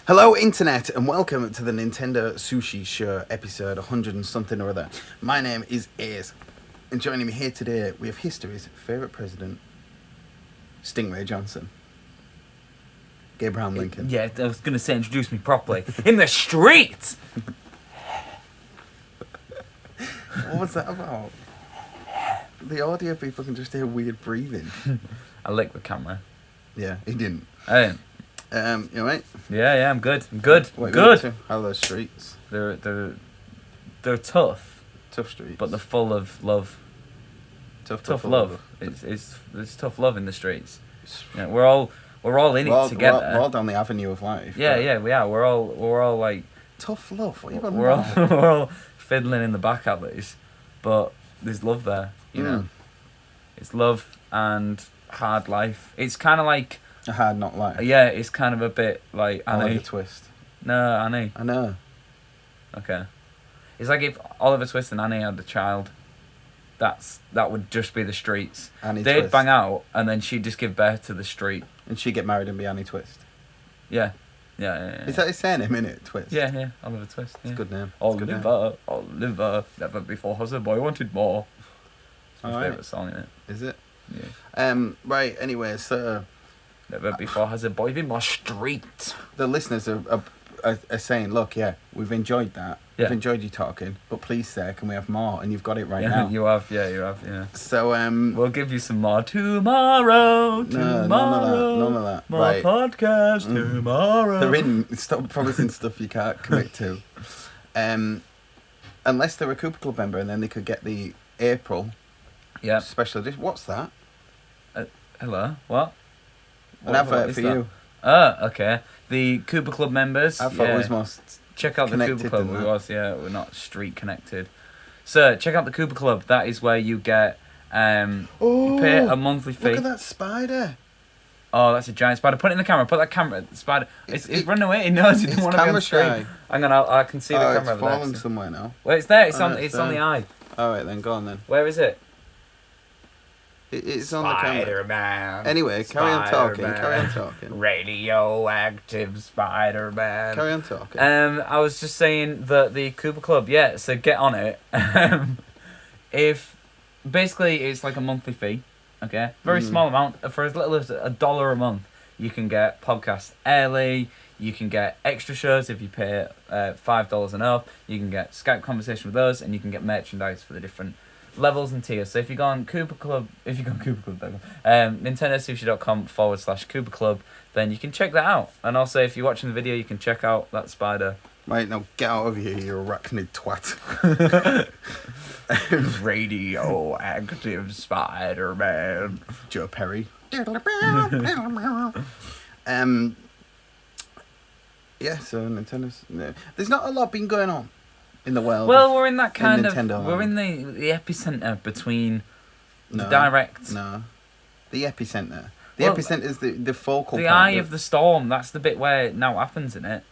Hello, Internet, and welcome to the Nintendo Sushi Show, episode 100 and something or other. My name is Ace, and joining me here today, we have history's favourite president, Stingray Johnson. Abraham Lincoln. Yeah, I was going to say, introduce me properly. In the streets! What was that about? The audio people can just hear weird breathing. I licked the camera. Yeah, he didn't. I didn't. You alright? Yeah, I'm good. I'm good. What good. How are those streets? They're tough, Tough streets. but they're full of love. Tough love. It's tough love in the streets. Yeah, we're all in it together. We're all down the avenue of life. Yeah, we are. We're all like tough love. What are you on we're about? all we're all fiddling in the back alleys, but there's love there. You know, it's love and hard life. It's kind of like a hard knock life. Yeah, it's kind of a bit like Oliver Annie. Twist. No, Annie. I know. Okay. It's like if Oliver Twist and Annie had a child. That would just be the streets. Annie They'd Twist. bang out, and then she'd just give birth to the street. And she'd get married and be Annie Twist. Yeah. Is that his surname, innit? Twist? Yeah, Oliver Twist. Yeah. It's a good name. Oliver, never before has a boy wanted more. It's my favourite song, isn't it? Is it? Yeah. Right, anyway, so... Never before has a boy been more street. The listeners are saying, look, yeah, we've enjoyed that. Yeah. We've enjoyed you talking, but please, sir, can we have more? And you've got it right now. You have, yeah. So, we'll give you some more tomorrow. None of that. More Right. podcast tomorrow. They're in. Stop promising stuff you can't commit to. Unless they're a Cooper Club member, and then they could get the April special edition. What's that? Hello? What? An advert for you. Oh, okay. The Cooper Club members. I thought it was most check out the connected Cooper Club. than that. We're not street connected. So check out the Cooper Club. That is where you get you pay a monthly fee. Look at that spider. Oh, that's a giant spider. Put it in the camera. Put that camera. The spider. It's running away. It knows it doesn't want to be on screen. Hang on, I can see the camera. It's fallen somewhere now. Well, it's there. It's on the eye. All right, then go on then. Where is it? It's on the camera. Spider-Man. Anyway, carry on talking. Radioactive Spider-Man. Carry on talking. I was just saying that the Cooper Club, so get on it. If basically it's like a monthly fee, okay, very small amount for as little as $1 a month. You can get podcasts early. You can get extra shows if you pay $5 and up. You can get Skype conversation with us, and you can get merchandise for the different levels and tiers. So if you go on NintendoSushi.com/Cooper Club, then you can check that out. And also, if you're watching the video, you can check out that spider. Right, now get out of here, you arachnid twat. Radioactive Spider-Man. Joe Perry. Yeah, so Nintendo's... There's not a lot been going on in the world. Well, we're in that kind of... Nintendo We're in the epicenter between the Direct... No. The epicenter. The epicenter is the focal point. The eye of the storm. That's the bit where it now happens, isn't it?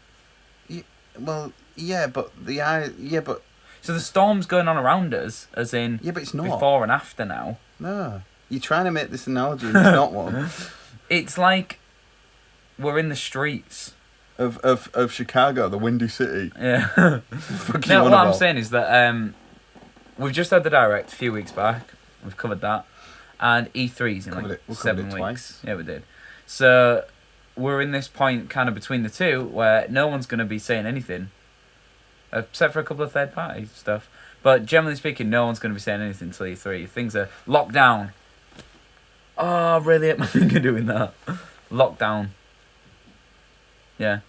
Well, yeah, but the eye... Yeah, but... So the storm's going on around us, as in... Yeah, but it's not. Before and after now. No. You're trying to make this analogy and it's not one. It's like we're in the streets. Of Chicago, the Windy City. Yeah. No, what I'm saying is that we've just had the Direct a few weeks back. We've covered that. And E3's in like 7 weeks. Twice. Yeah, we did. So we're in this point kind of between the two where no one's going to be saying anything. Except for a couple of third-party stuff. But generally speaking, no one's going to be saying anything until E3. Things are locked down. Oh, really hit my finger doing that. Lockdown. Yeah.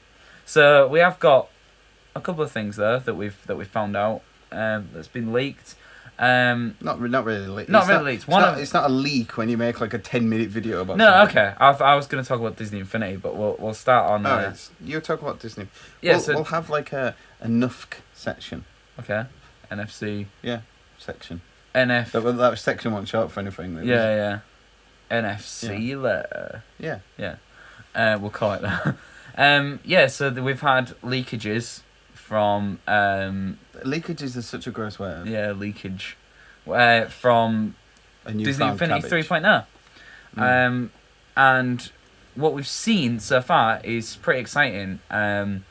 So we have got a couple of things there that we've found out that's been leaked. Not really leaked. Not really leaked. It's not a leak when you make like a 10-minute video about something. Okay. I was going to talk about Disney Infinity, but we'll start on... Alright, you talk about Disney. Yeah, we'll have like a NUFC section. Okay. NFC. Yeah, section. NF. That section wasn't short for anything. Yeah. NFC letter. Yeah. We'll call it that. So we've had leakages from... leakages is such a gross word. Yeah, leakage. From Disney Infinity 3.0. And what we've seen so far is pretty exciting. In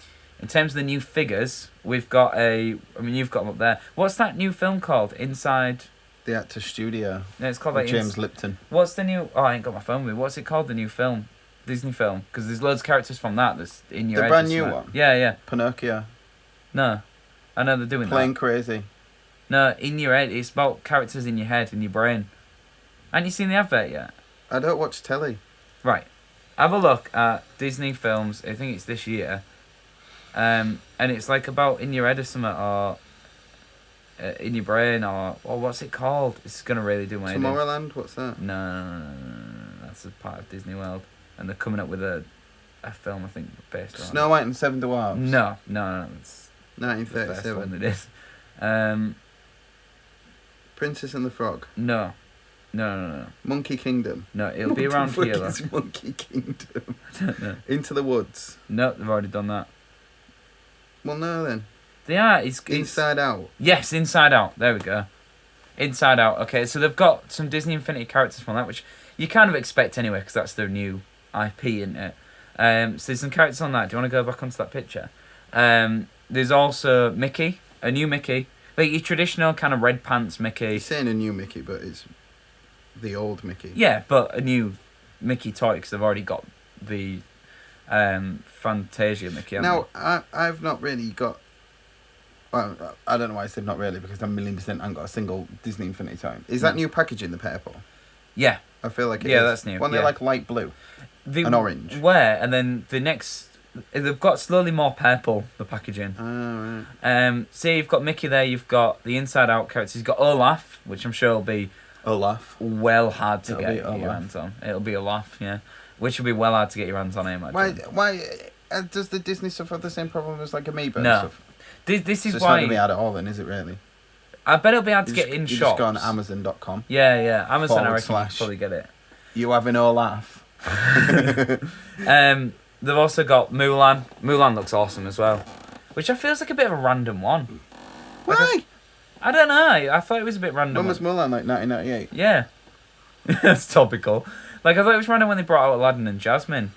terms of the new figures, we've got you've got them up there. What's that new film called? Inside... The Actor Studio. No, it's called like James Lipton. What's the new... Oh, I ain't got my phone with me. What's it called, the new film? Disney film? Because there's loads of characters from that that's in your head. The brand new one? Yeah. Pinocchio. No. I know they're doing Playing that. Crazy. No, in your head. It's about characters in your head, in your brain. Haven't you seen the advert yet? I don't watch telly. Right. Have a look at Disney films. I think it's this year. And it's like about in your head or something, or in your brain, or what's it called? It's going to really do my head in. Tomorrowland? What's that? No. That's a part of Disney World. And they're coming up with a film, I think, based on... Snow White and Seven Dwarfs? No. It's the first 1937. one it is. Princess and the Frog? No. Monkey Kingdom? No, it'll be around here, though. Monkey Kingdom? I don't know. Into the Woods? No, they've already done that. Well, no then. They are. It's Inside Out? Yes, Inside Out. There we go. Inside Out. Okay, so they've got some Disney Infinity characters from that, which you kind of expect anyway, because that's their new IP, isn't it? So there's some characters on that. Do you want to go back onto that picture? There's also Mickey, a new Mickey. Like your traditional kind of red pants Mickey. You're saying a new Mickey, but it's the old Mickey. Yeah, but a new Mickey toy, because they've already got the Fantasia Mickey. Now, I've not really got... Well, I don't know why I said not really, because I 1,000,000% haven't got a single Disney Infinity toy. Is that new packaging, the purple? Yeah. I feel like it is. Yeah, that's new. When they're like light blue and orange. Where, and then the next... They've got slowly more purple, the packaging. Oh, right. So you've got Mickey there, you've got the Inside Out characters, you've got Olaf, which I'm sure will be... Olaf. Well hard to get Olaf. your hands on. It'll be Olaf, yeah. Which will be well hard to get your hands on, I imagine. Why does the Disney stuff have the same problem as like Amiibo No. and stuff? This is so it's why... not going to be hard at all then, is it really? I bet it'll be hard to get in you shops. just go on Amazon.com. Yeah. Amazon, I reckon you / can probably get it. You having Olaf? They've also got Mulan. Mulan looks awesome as well. Which I feel is like a bit of a random one. Why? I don't know. I thought it was a bit random. When was Mulan, like 1998? Yeah. That's topical. Like, I thought it was random when they brought out Aladdin and Jasmine.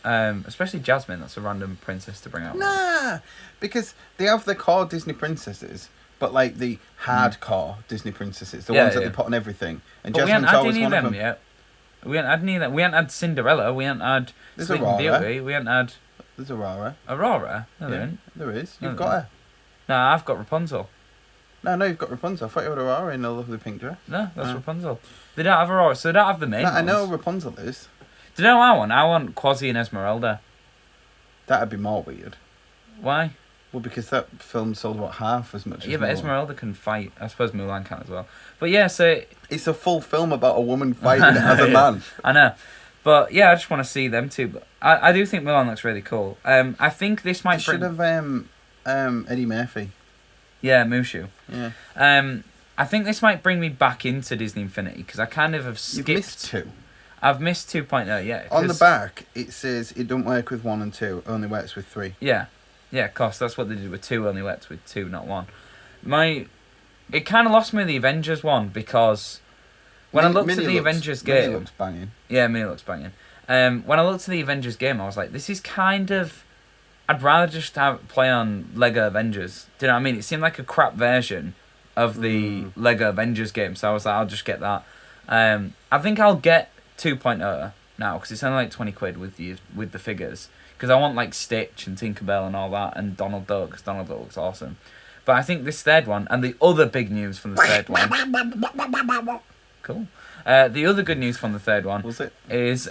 Especially Jasmine, that's a random princess to bring out. Nah, because they have the core Disney princesses, but like the hardcore Disney princesses, the ones that they put on everything. And but Jasmine's always one of them. Yet. We haven't had any of them. We haven't had Cinderella. We haven't had Sleeping Beauty. We haven't had... There's Aurora. Aurora? No, there isn't. There is. No, You've got her. No, I've got Rapunzel. No, you've got Rapunzel. I thought you had Aurora in a lovely pink dress. No, that's Rapunzel. They don't have Aurora, so they don't have the main ones. I know Rapunzel is. Do you know what I want? I want Quasi and Esmeralda. That'd be more weird. Why? Well, because that film sold about half as much. Yeah, as but Mulan. Esmeralda can fight. I suppose Mulan can as well. But yeah, so... It's a full film about a woman fighting as a man. I know. But yeah, I just want to see them too. But I do think Mulan looks really cool. I think this might Should have Eddie Murphy. Yeah, Mushu. Yeah. I think this might bring me back into Disney Infinity, because I kind of have skipped... You've missed 2. I've missed 2.0, yeah. On the back, it says it don't work with 1 and 2, only works with 3. Yeah. Yeah, of course, that's what they did with 2, only works with 2, not 1. It kind of lost me the Avengers one, because when I looked at the Avengers game... Mini looks banging. Yeah, Mini looks banging. When I looked at the Avengers game, I was like, this is kind of... I'd rather just play on Lego Avengers. Do you know what I mean? It seemed like a crap version of the Lego Avengers game, so I was like, I'll just get that. I think I'll get 2.0 now, because it's only like 20 quid with the figures. Because I want like Stitch and Tinkerbell and all that, and Donald Duck, because Donald Duck looks awesome. But I think this third one, and the other big news from the third one... Cool. The other good news from the third one... Was it? Is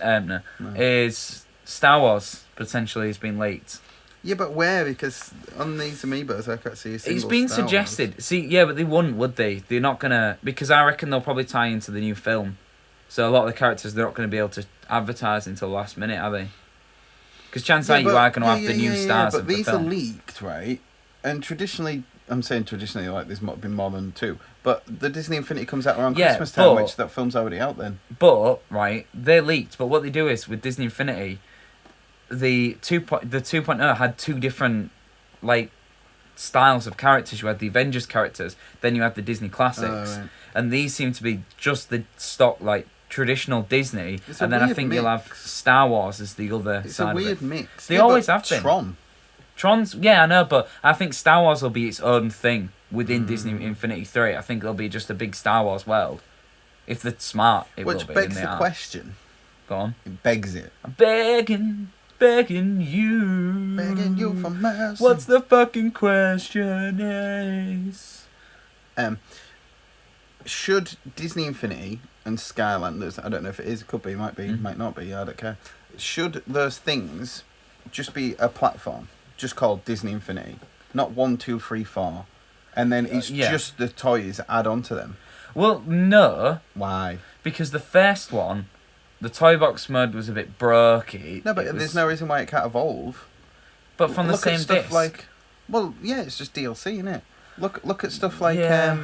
Star Wars potentially has been leaked. Yeah, but where? Because on these Amiibos, I can't see a single It's been Star suggested. Wars. See, yeah, but they wouldn't, would they? They're not going to... Because I reckon they'll probably tie into the new film. So a lot of the characters, they're not going to be able to advertise until the last minute, are they? Because chances are you are going to have the new stars of the film. But these are leaked, right? And traditionally... I'm saying traditionally, like, there's been more than 2. But the Disney Infinity comes out around Christmas time, which that film's already out then. But, right, they're leaked. But what they do is, with Disney Infinity... The 2.0 had 2 different like styles of characters. You had the Avengers characters, then you had the Disney classics, right. and these seem to be just the stock like traditional Disney, It's a and then I weird think you'll mix. have Star Wars as the other It's side a weird of it. mix. They Yeah, always but have been. Tron. Yeah, I know, but I think Star Wars will be its own thing within Disney Mm. Infinity 3. I think it'll be just a big Star Wars world. If they're smart, it will Which be. begs and they the are. question. Go on. It begs it. I'm begging you. Begging you for mercy. What's the fucking question is? Should Disney Infinity and Skylanders, I don't know if it is, it could be, might be, might not be, I don't care. Should those things just be a platform, just called Disney Infinity? Not 1, 2, 3, 4. And then it's Yeah. just the toys add on to them. Well, no, Why? because the first one, the toy box mode was a bit brokey. No, but It was- there's no reason why it can't evolve. But from the Look same at stuff disc. like, well, yeah, it's just DLC, isn't it? Look at stuff like Yeah.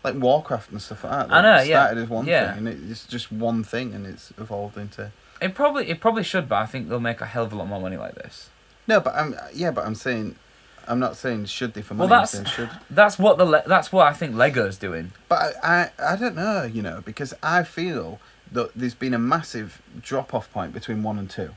like Warcraft and stuff like that. I know, It yeah. started as one Yeah. thing, and it's just one thing, and it's evolved into. It probably should, but I think they'll make a hell of a lot more money like this. No, but I'm saying, I'm not saying should they for Well, money. I'm that's saying should. that's what that's what I think Lego's doing. But I don't know, because I feel that there's been a massive drop off point between 1 and 2.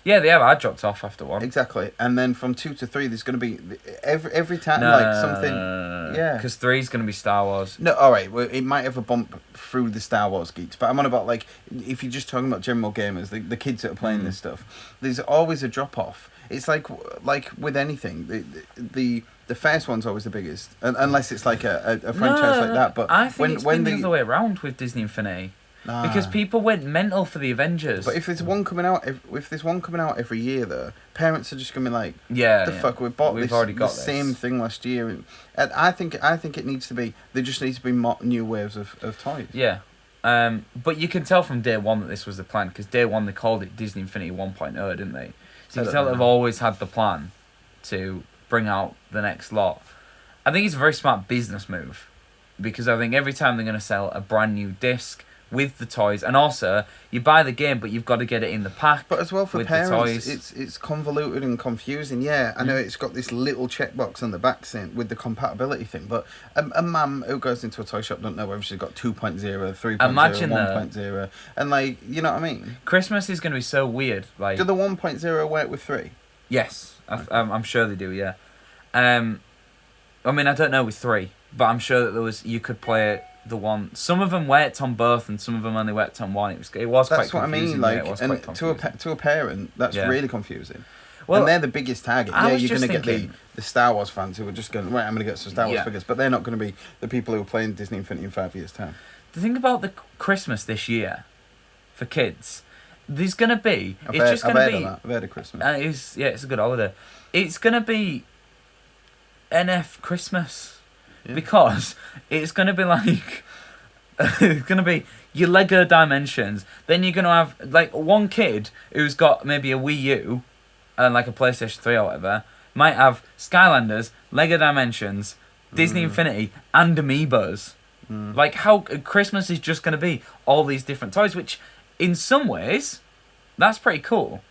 Yeah, they have. I dropped off after one. Exactly, and then from 2 to 3, there's going to be every time No, like something. Yeah. Because 3's going to be Star Wars. No, all right. Well, it might have a bump through the Star Wars geeks, but I'm on about like if you're just talking about general gamers, the kids that are playing this stuff. There's always a drop off. It's like with anything, the first one's always the biggest, unless it's like a franchise like that. But I think when the other way around with Disney Infinity. Because people went mental for the Avengers. But if there's one coming out, if there's one coming out every year, though, parents are just gonna be like, yeah, the fuck, we've already got the this. same thing last year, and I think it needs to be. There just needs to be more new waves of toys. Yeah, but you can tell from day one that this was the plan, because day one they called it Disney Infinity 1.0, didn't they? So you can tell they've always had the plan to bring out the next lot. I think it's a very smart business move, because I think every time they're going to sell a brand new disc with the toys, and also you buy the game, but you've got to get it in the pack. But as well for with parents, the toys. it's convoluted and confusing. Yeah, I know it's got this little checkbox on the back saying with the compatibility thing, but a mum who goes into a toy shop doesn't know whether she's got 2.0, 3.0, Imagine 1.0, and like, you know what I mean? Christmas is going to be so weird. Like, Do the 1.0 work with 3? yes, I'm sure they do. Yeah, I mean I don't know with 3, but I'm sure that you could play the one. Some of them worked on both, and some of them only worked on one. It was That's quite what I confusing. mean. Yeah, Like, it was and quite to confusing. a parent, that's Yeah. really confusing. Well, and they're the biggest target. I Yeah, was you're just going to get thinking- the Star Wars fans who are just going, right, I'm going to get some Star Wars Yeah. figures, but they're not going to be the people who are playing Disney Infinity in 5 years' time. The thing about the Christmas this year for kids, there's gonna be. I've It's just gonna be. I've heard of Christmas. It's a good holiday. It's gonna be NF Christmas, Yeah. because it's gonna be like it's gonna be your Lego Dimensions. Then you're gonna have like one kid who's got maybe a Wii U and like a PlayStation 3 or whatever might have Skylanders, Lego Dimensions, Disney Infinity, and Amiibos. Like how Christmas is just gonna be all these different toys, which in some ways that's pretty cool.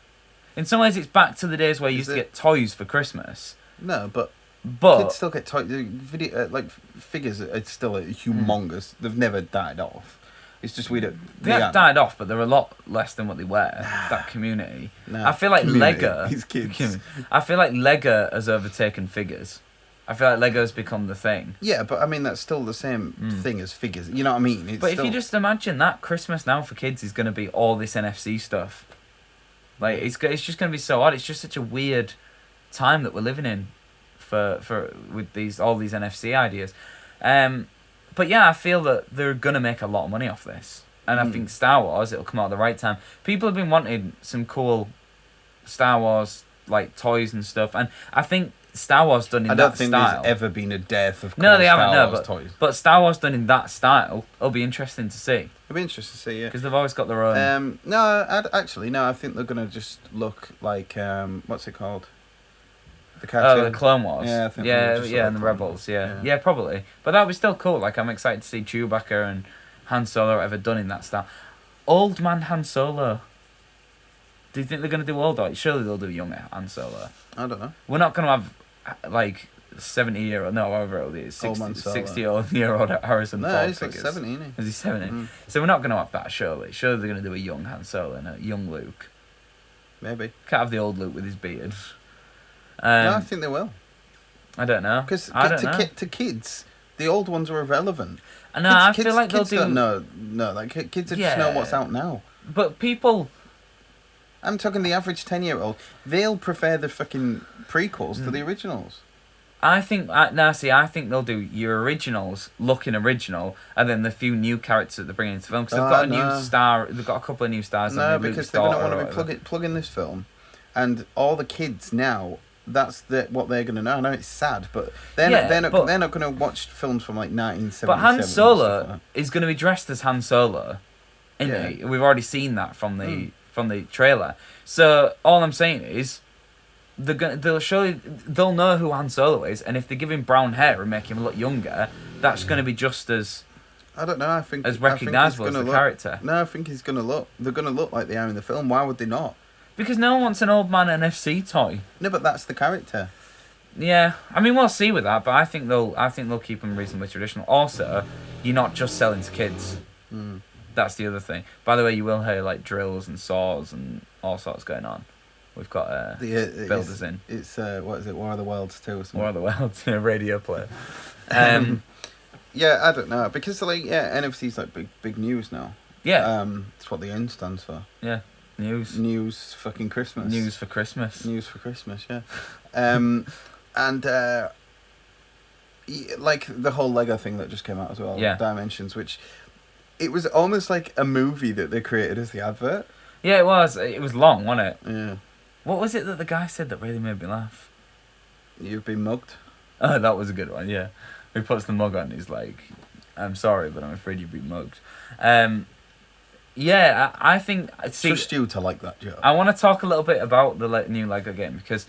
In some ways it's back to the days where you used to get toys for Christmas. No, but But kids still get toys. Video like figures are still humongous. They've never died off. It's just we don't. they have died off, but they're a lot less than what they were. That community. Nah, I feel like community. Lego. These kids. I feel like Lego has overtaken figures. I feel like Lego's become the thing. Yeah, but I mean that's still the same thing as figures. You know what I mean? It's But still, if you just imagine that Christmas now for kids is going to be all this NFC stuff. Like it's just going to be so odd. It's just such a weird time that we're living in for with all these NFC ideas. But yeah, I feel that they're going to make a lot of money off this. And I think Star Wars, it'll come out at the right time. People have been wanting some cool Star Wars like toys and stuff, and I think Star Wars done in that style. I don't think there's ever been a dearth of No, cool they haven't. Star No, Wars toys. but Star Wars done in that style, it'll be interesting to see, It'd be interesting to see. Yeah. because they've always got their own. No, I think they're gonna just look like what's it called? The cartoon. Oh, the Clone Wars. Yeah, I think yeah, they'll just look and like the Clone Rebels. Wars. Yeah. Yeah. yeah, probably. But that would be still cool. Like I'm excited to see Chewbacca and Han Solo or whatever done in that style. Old man Han Solo. Do you think they're gonna do old or surely they'll do younger Han Solo? I don't know. We're not gonna have like 70-year-old, no, however old he is, Old man Solo. 60-year-old Harrison No, Ford he's like figures. 70, isn't he? Is he 70? So we're not going to have that, surely. Surely they're going to do a young Han Solo and a young Luke. Maybe. Can't have the old Luke with his beard. No, I think they will. I don't know. Because to kids, the old ones are irrelevant. No, I feel like they'll do... No, like kids just know what's out now. But people... I'm talking the average 10-year-old. They'll prefer the fucking prequels to the originals. I think I think they'll do your originals looking original, and then the few new characters that they're bringing into the film because they've got a new star. They've got a couple of new stars. No, because they're going to want to be plugging this film, and all the kids now. That's what they're going to know. I know it's sad, but they're not going to watch films from like 1977. But Han Solo is going to be dressed as Han Solo, isn't he? We've already seen that from the trailer. So all I'm saying is, they'll know who Han Solo is, and if they give him brown hair and make him look younger, that's going to be just as I don't know. I think as recognisable as the character. No, I think they're going to look like they are in the film. Why would they not? Because no one wants an old man NFC toy. No, but that's the character. Yeah, I mean we'll see with that, but I think they'll keep them reasonably traditional. Also, you're not just selling to kids. That's the other thing. By the way, you will hear like drills and saws and all sorts going on. We've got builders in. It's what is it? War of the Worlds 2 or something. War of the Worlds, radio player. Yeah, I don't know because NFC's like big news now. Yeah. It's what the N stands for. Yeah. News fucking Christmas. News for Christmas. News for Christmas, yeah. And like the whole Lego thing that just came out as well. Yeah. Dimensions, which it was almost like a movie that they created as the advert. Yeah, it was. It was long, wasn't it? Yeah. What was it that the guy said that really made me laugh? You've been mugged. Oh, that was a good one. Yeah. He puts the mug on. He's like, "I'm sorry, but I'm afraid you've been mugged." Yeah, I think... Trust you to like that joke. I want to talk a little bit about the new Lego game, because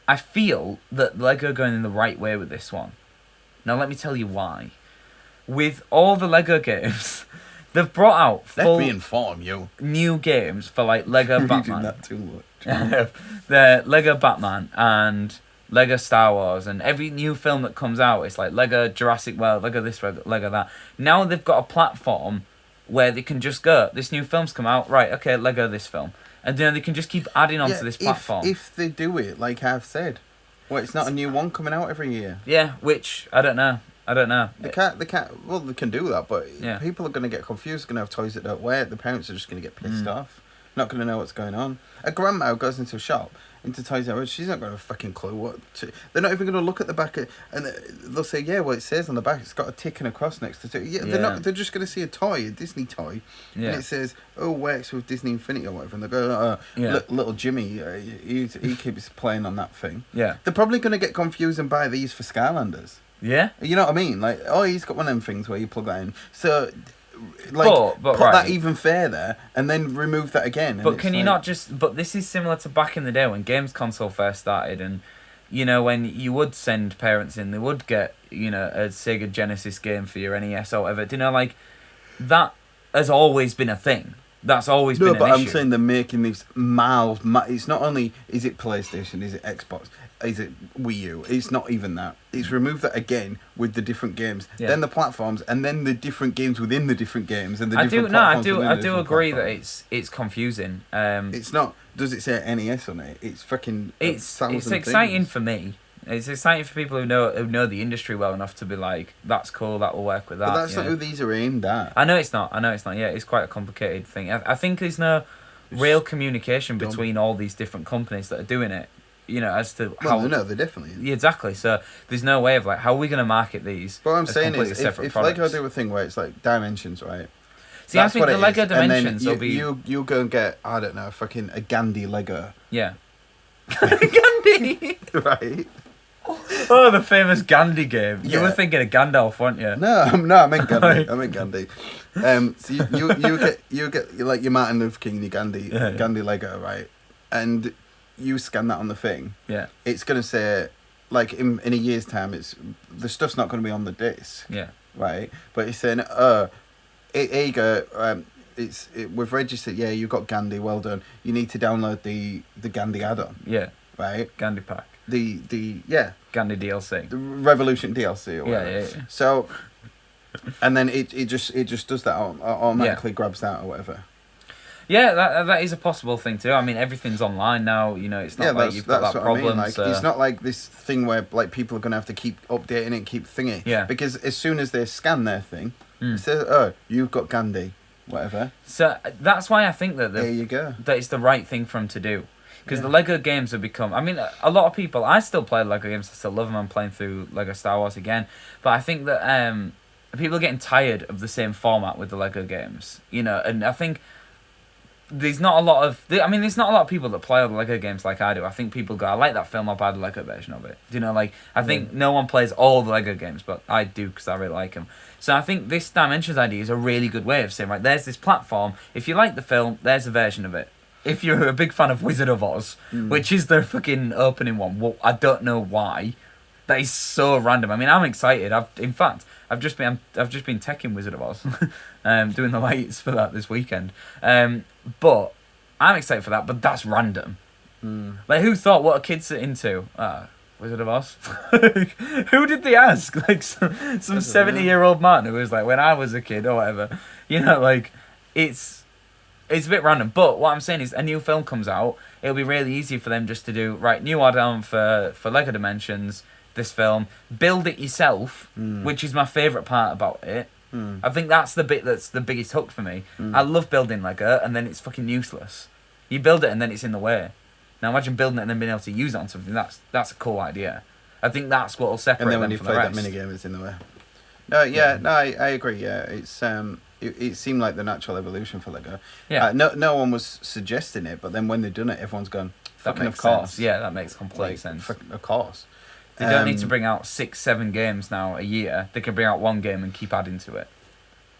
I feel that Lego are going in the right way with this one. Now, let me tell you why. With all the Lego games, they've brought out Let me inform you. New games for, like, Lego You're Batman. reading that too much. The Lego Batman and Lego Star Wars, and every new film that comes out, it's like Lego Jurassic World, Lego this, Lego that. Now they've got a platform where they can just go, this new film's come out, right, okay, Lego this film. And then they can just keep adding on to this platform. If they do it, like I've said. Well, it's not a new one coming out every year. Yeah, which, I don't know. They can do that, but yeah. People are going to get confused, going to have toys that don't wear. The parents are just going to get pissed off. Not going to know what's going on. A grandma who goes into a shop, into Toys R Us, she's not got a fucking clue they're not even going to look at the back and they'll say, yeah, well, it says on the back, it's got a tick and a cross next to it. Yeah, they're just going to see a toy, a Disney toy, and it says, oh, works with Disney Infinity or whatever, and they go, little Jimmy, he keeps playing on that thing. Yeah. They're probably going to get confused and buy these for Skylanders. Yeah. You know what I mean? Like, oh, he's got one of them things where you plug that in. So, like, but put that even further and then remove that again. But can you not just... But this is similar to back in the day when Games Console first started, and, you know, when you would send parents in, they would get, you know, a Sega Genesis game for your NES or whatever. Do you know, like, that has always been a thing. That's always been an issue. No, but I'm saying they're making these miles... It's not only, is it PlayStation, is it Xbox, is it Wii U? It's not even that. It's remove that again with the different games, then the platforms, and then the different games within the different games, and the different platforms. I do agree that it's confusing. It's not. Does it say NES on it? It's fucking. It's exciting for me. It's exciting for people who know the industry well enough to be like, that's cool, that will work with that. But that's not who these are aimed at. I know it's not. Yeah, it's quite a complicated thing. I think there's no real communication between all these different companies that are doing it. You know, as to how... Well, no, they definitely... Yeah, exactly. So there's no way of, like, how are we going to market these? What I'm saying is, if Lego do a thing where it's like Dimensions, right? See, I think the Lego Dimensions will be... You'll go and get, I don't know, fucking a Gandhi Lego. Yeah. Gandhi! Right? Oh, the famous Gandhi game. You were thinking of Gandalf, weren't you? No, I meant Gandhi. I meant Gandhi. So you get like your Martin Luther King, your Gandhi Lego, right? And you scan that on the thing. Yeah. It's gonna say, like in a year's time, the stuff's not gonna be on the disc. Yeah. Right. But it's saying, here you go. We've registered. Yeah, you got Gandhi. Well done. You need to download the Gandhi add-on. Yeah. Right. Gandhi pack. Gandhi Gandhi DLC. The Revolution DLC or whatever. Yeah. So, and then it just does that automatically grabs that or whatever. Yeah, that is a possible thing too. I mean, everything's online now. You know, it's not like you've got that problem. I mean. Like, it's not like this thing where like people are gonna have to keep updating it, keep thingy. Yeah. Because as soon as they scan their thing, it says, "Oh, you've got Gandhi," whatever. So that's why I think that there you go. That it's the right thing for them to do. Because the Lego games have become... I mean, a lot of people... I still play Lego games. I still love them. I'm playing through Lego Star Wars again. But I think that people are getting tired of the same format with the Lego games. You know, and I think there's not a lot of... there's not a lot of people that play all the Lego games like I do. I think people go, I like that film, I'll buy the Lego version of it. You know, like, I think no one plays all the Lego games, but I do because I really like them. So I think this Dimensions idea is a really good way of saying, right, there's this platform. If you like the film, there's a version of it. If you're a big fan of Wizard of Oz, which is their fucking opening one, well, I don't know why. That is so random. I mean, I'm excited. I've just been teching Wizard of Oz, doing the lights for that this weekend. But I'm excited for that. But that's random. Like, who thought what a kid's into? Wizard of Oz. Who did they ask? Like some 70-year-old man who was like, when I was a kid or whatever. You know, like it's a bit random. But what I'm saying is, a new film comes out. It'll be really easy for them just to do new add-on for Lego Dimensions. This film, build it yourself, which is my favourite part about it. I think that's the bit that's the biggest hook for me. I love building Lego, and then it's fucking useless. You build it and then it's in the way. Now imagine building it and then being able to use it on something. That's a cool idea. I think that's what will separate them. And then when you play that minigame, it's in the way. No, I agree. Yeah, it's it seemed like the natural evolution for Lego. Yeah. No one was suggesting it, but then when they've done it, everyone's gone. That makes sense. Yeah, that makes complete sense. Of course. They don't need to bring out 6-7 games now a year. They can bring out one game and keep adding to it.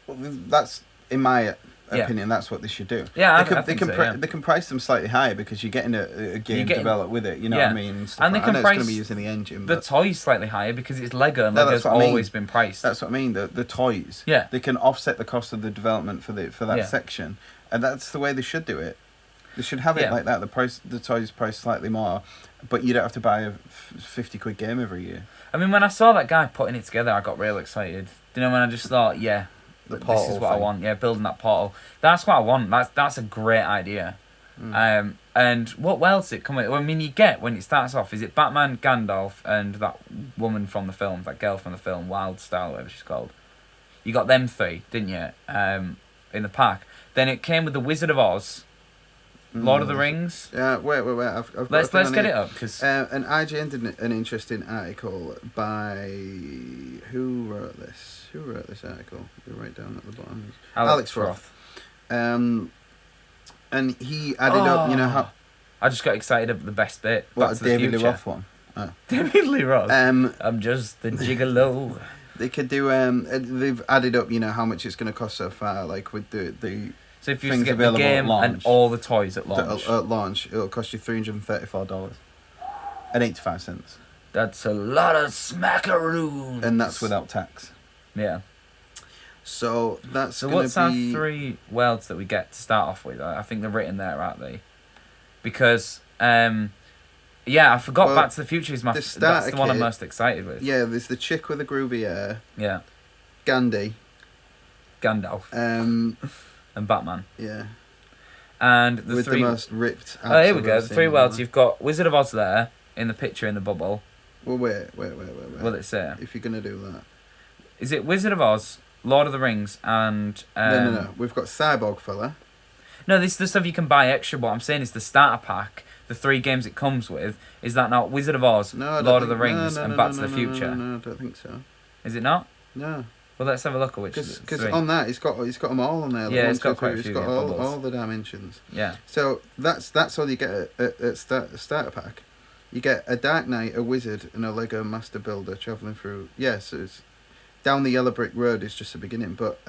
Well, that's in my opinion. That's what they should do. Yeah, they can price them slightly higher because you're getting a game developed with it. You know what I mean? And they can price going to be using the engine. The toys slightly higher because it's Lego and Lego's always been priced. That's what I mean. The toys. Yeah. They can offset the cost of the development for that section, and that's the way they should do it. They should have it like that. The toys priced slightly more, but you don't have to buy a 50 quid game every year. I mean, when I saw that guy putting it together, I got real excited. You know, when I just thought, this is what I want. Yeah, building that portal. That's what I want. That's a great idea. And what else it come with? I mean, you get when it starts off, is it Batman, Gandalf, and that woman from the film, that girl from the film, Wild Style, whatever she's called. You got them three, didn't you? In the pack. Then it came with the Wizard of Oz. Lord of the Rings. Yeah, wait. I've let's get it up because and IGN did an interesting article by who wrote this? Who wrote this article? You're right down at the bottom. Alex Roth. And he added up. You know how I just got excited at the best bit. What, David Lee Roth one? Oh. David Lee Roth. I'm just the gigolo. They could do. They've added up. You know how much it's going to cost so far. Like with the. So if you just get the game and all the toys at launch. At launch, it'll cost you $334 and 85 cents. That's a lot of smackaroons. And that's without tax. Yeah. So that's so what's our 3 worlds that we get to start off with? I think they're written there, aren't they? Because I forgot Back to the Future is that's the one I'm most excited with. Yeah, there's the chick with the groovy hair. Yeah. Gandalf. And Batman. Yeah. And with 3... the most ripped. Oh, here we go. The 3 worlds. You've got Wizard of Oz there in the picture in the bubble. Well, wait. Will it say? If you're gonna do that, is it Wizard of Oz, Lord of the Rings, and No. We've got Cyborg Fella. No, this is the stuff you can buy extra. What I'm saying is the starter pack, the 3 games it comes with. Is that not Wizard of Oz, Lord of the Rings, and Back to the Future? No, I don't think so. Is it not? No. Well, let's have a look at which. Because on that, it's got them all on there. Yeah, it's got quite a few. It's got all the dimensions. Yeah. So that's all you get at starter pack. You get a Dark Knight, a Wizard, and a Lego Master Builder travelling through. Yes, it's down the yellow brick road is just the beginning, but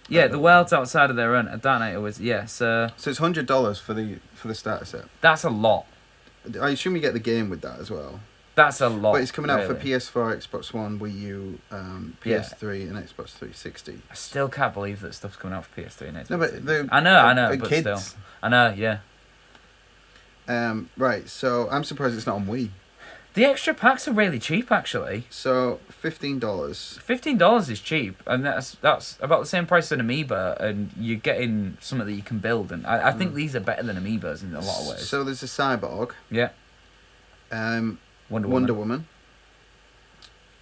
yeah, the worlds outside of their own. A Dark Knight, a Wizard. Yeah, so it's $100 for the starter set. That's a lot. I assume you get the game with that as well. That's a lot. But it's coming out for PS4, Xbox One, Wii U, PS3, and Xbox 360. I still can't believe that stuff's coming out for PS3 and Xbox. No, but I know, but kids. still, I know, yeah. Right. So I'm surprised it's not on Wii. The extra packs are really cheap, actually. So $15. $15 is cheap, and that's about the same price as an Amiibo, and you're getting something that you can build. And I think these are better than Amiibos in a lot of ways. So there's a cyborg. Yeah. Wonder Woman.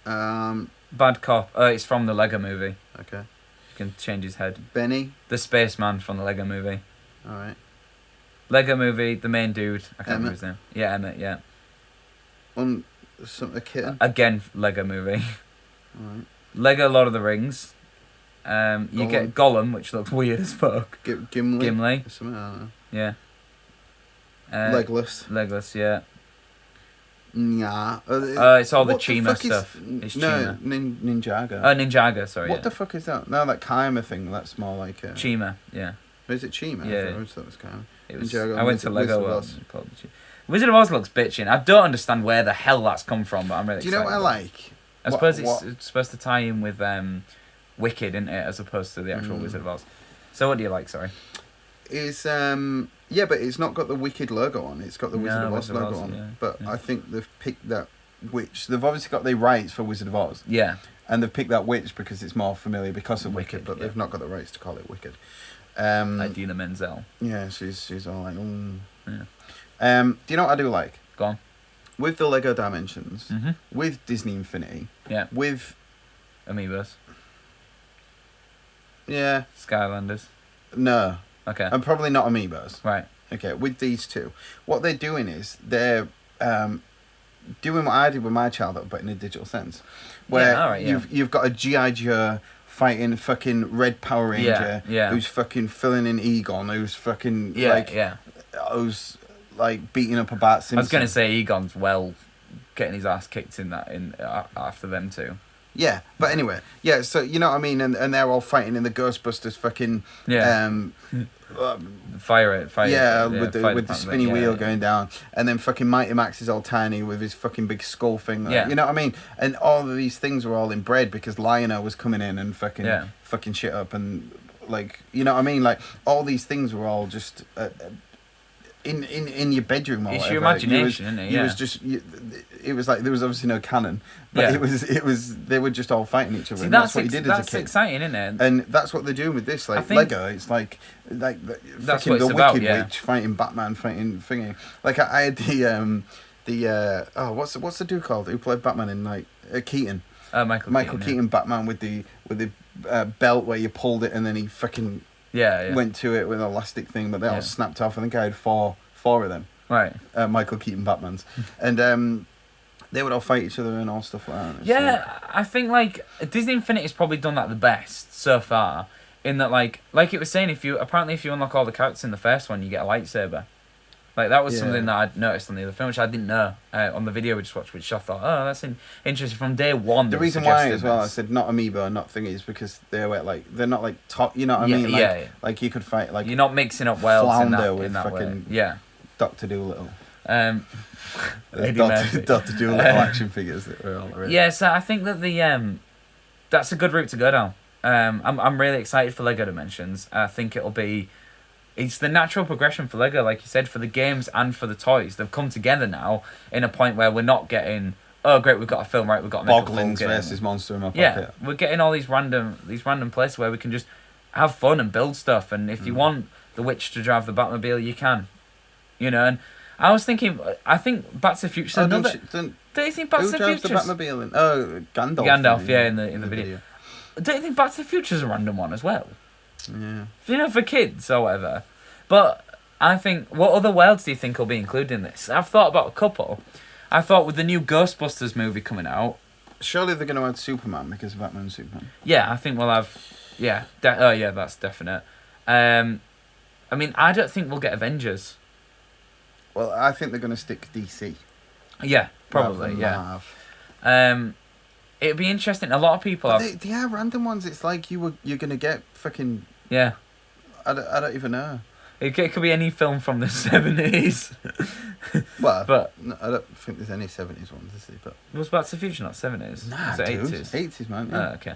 Bad Cop. It's from the Lego Movie. Okay. You can change his head. Benny. The Spaceman from the Lego Movie. All right. Lego Movie. The main dude. I can't remember Emmett. his name. Yeah, Emmett. Yeah. A kitten. Again, Lego Movie. All right. Lego Lord of the Rings. You get Gollum, which looks weird as fuck. Gimli. Gimli. Something, I don't know. Yeah. Legless. Legless, yeah. Nah. It's all the what Chima fuck is- stuff. It's No, Chima. Ninjago. Oh, Ninjago, sorry. What yeah. the fuck is that? No, that Kaima thing. That's more like. Chima, yeah. Is it Chima? Yeah. I thought that was Kaima. It was, Ninjago, I went to Wizard Lego of World. Oz. Called it Wizard of Oz looks bitching. I don't understand where the hell that's come from, but I'm really Do you know excited. what I like? I suppose it's supposed to tie in with Wicked, isn't it, as opposed to the actual Wizard of Oz. So what do you like, sorry? Is yeah, but it's not got the Wicked logo on. It's got the Wizard of Oz Wizard of logo Oz, on. yeah, But yeah. I think they've picked that witch. They've obviously got the rights for Wizard of Oz, Yeah. and they've picked that witch because it's more familiar because of Wicked, Wicked. But yeah. they've not got the rights to call it Wicked. Idina Menzel. Yeah, she's all like, Yeah. Do you know what I do like? Go on. With the Lego Dimensions, Mm-hmm. with Disney Infinity, Yeah. with Amiibos. yeah, Skylanders. no, Okay. and probably not Amiibos. Right. Okay, with these two, what they're doing is they're doing what I did with my childhood, but in a digital sense, where Yeah, alright, yeah. you've got a GI Joe fighting fucking Red Power Ranger, Yeah. who's fucking filling in Egon, who's fucking Yeah, who's like beating up a Bart Simpson. I was gonna say Egon's getting his ass kicked after them two. Yeah, but anyway, yeah. So you know what I mean, and they're all fighting in the Ghostbusters fucking Yeah. Fire it. yeah, fire with the department, spinny yeah, wheel yeah. going down, and then fucking Mighty Max is all tiny with his fucking big skull thing. Yeah. You know what I mean? And all of these things were all inbred because Lionel was coming in and fucking shit up, and like, you know what I mean? Like all these things were all just in your bedroom or It's whatever. your imagination, isn't it? You Yeah. was just it was like there was obviously no canon, but Yeah. it was they were just all fighting each other. See, And that's what he did as a that's kid. exciting, isn't it? And that's what they're doing with this, I like think- Lego. It's like That's fucking what the it's about, Wicked yeah. Witch fighting Batman, fighting thingy. Like I had the what's the dude called who played Batman in like Keaton? Michael Keaton Batman with the belt where you pulled it and then he fucking Yeah. went to it with an elastic thing, but they all Yeah. snapped off. I think I had four of them. Right. Michael Keaton Batmans, and they would all fight each other and all stuff like that. It's Yeah, I think like Disney Infinity's probably done that the best so far. In that, like it was saying, if you unlock all the characters in the first one, you get a lightsaber. Like that was Yeah. something that I'd noticed on the other film, which I didn't know on the video we just watched, which I thought, oh, that's interesting. From day one, The they reason why suggested as well I this. said not Amiibo, not thingy, is because they're not like top. You know what I Yeah, mean? Like, yeah. like you could fight like You're not mixing up worlds Flounder in with that way. fucking- Yeah. Doctor Doolittle. Um, Eddie Doctor Murphy. Doolittle action figures that were all right. Yeah, so I think that that's a good route to go down. I'm really excited for Lego Dimensions. I think it's the natural progression for Lego, like you said, for the games and for the toys. They've come together now in a point where we're not getting, oh great, we've got a film, right? We've got to make a full Boglins game. versus Monster in my Yeah, pocket. we're getting all these random places where we can just have fun and build stuff. And if you want the witch to drive the Batmobile, you can. You know, and I was thinking, I think Back to the Future. Oh, Don't you think Back to who the drives the Future? Batmobile? Gandalf. Gandalf, yeah, in the video. Don't you think Back to the Future's a random one as well? Yeah. You know, for kids or whatever. But I think, what other worlds do you think will be included in this? I've thought about a couple. I thought with the new Ghostbusters movie coming out. Surely they're going to add Superman because of Batman and Superman. Yeah, I think we'll have. Yeah, that's definite. I mean, I don't think we'll get Avengers. Well, I think they're going to stick DC. Yeah, probably. rather than Yeah. Marv. It'd be interesting. A lot of people But have. they are random ones. It's like you're going to get fucking. Yeah. I don't even know. It could be any film from the 70s. Well, But- no, I don't think there's any 70s ones, is there? But Was Back to the Future not 70s? nah, Was it dude, 80s? 80s, man. Yeah. Oh, okay.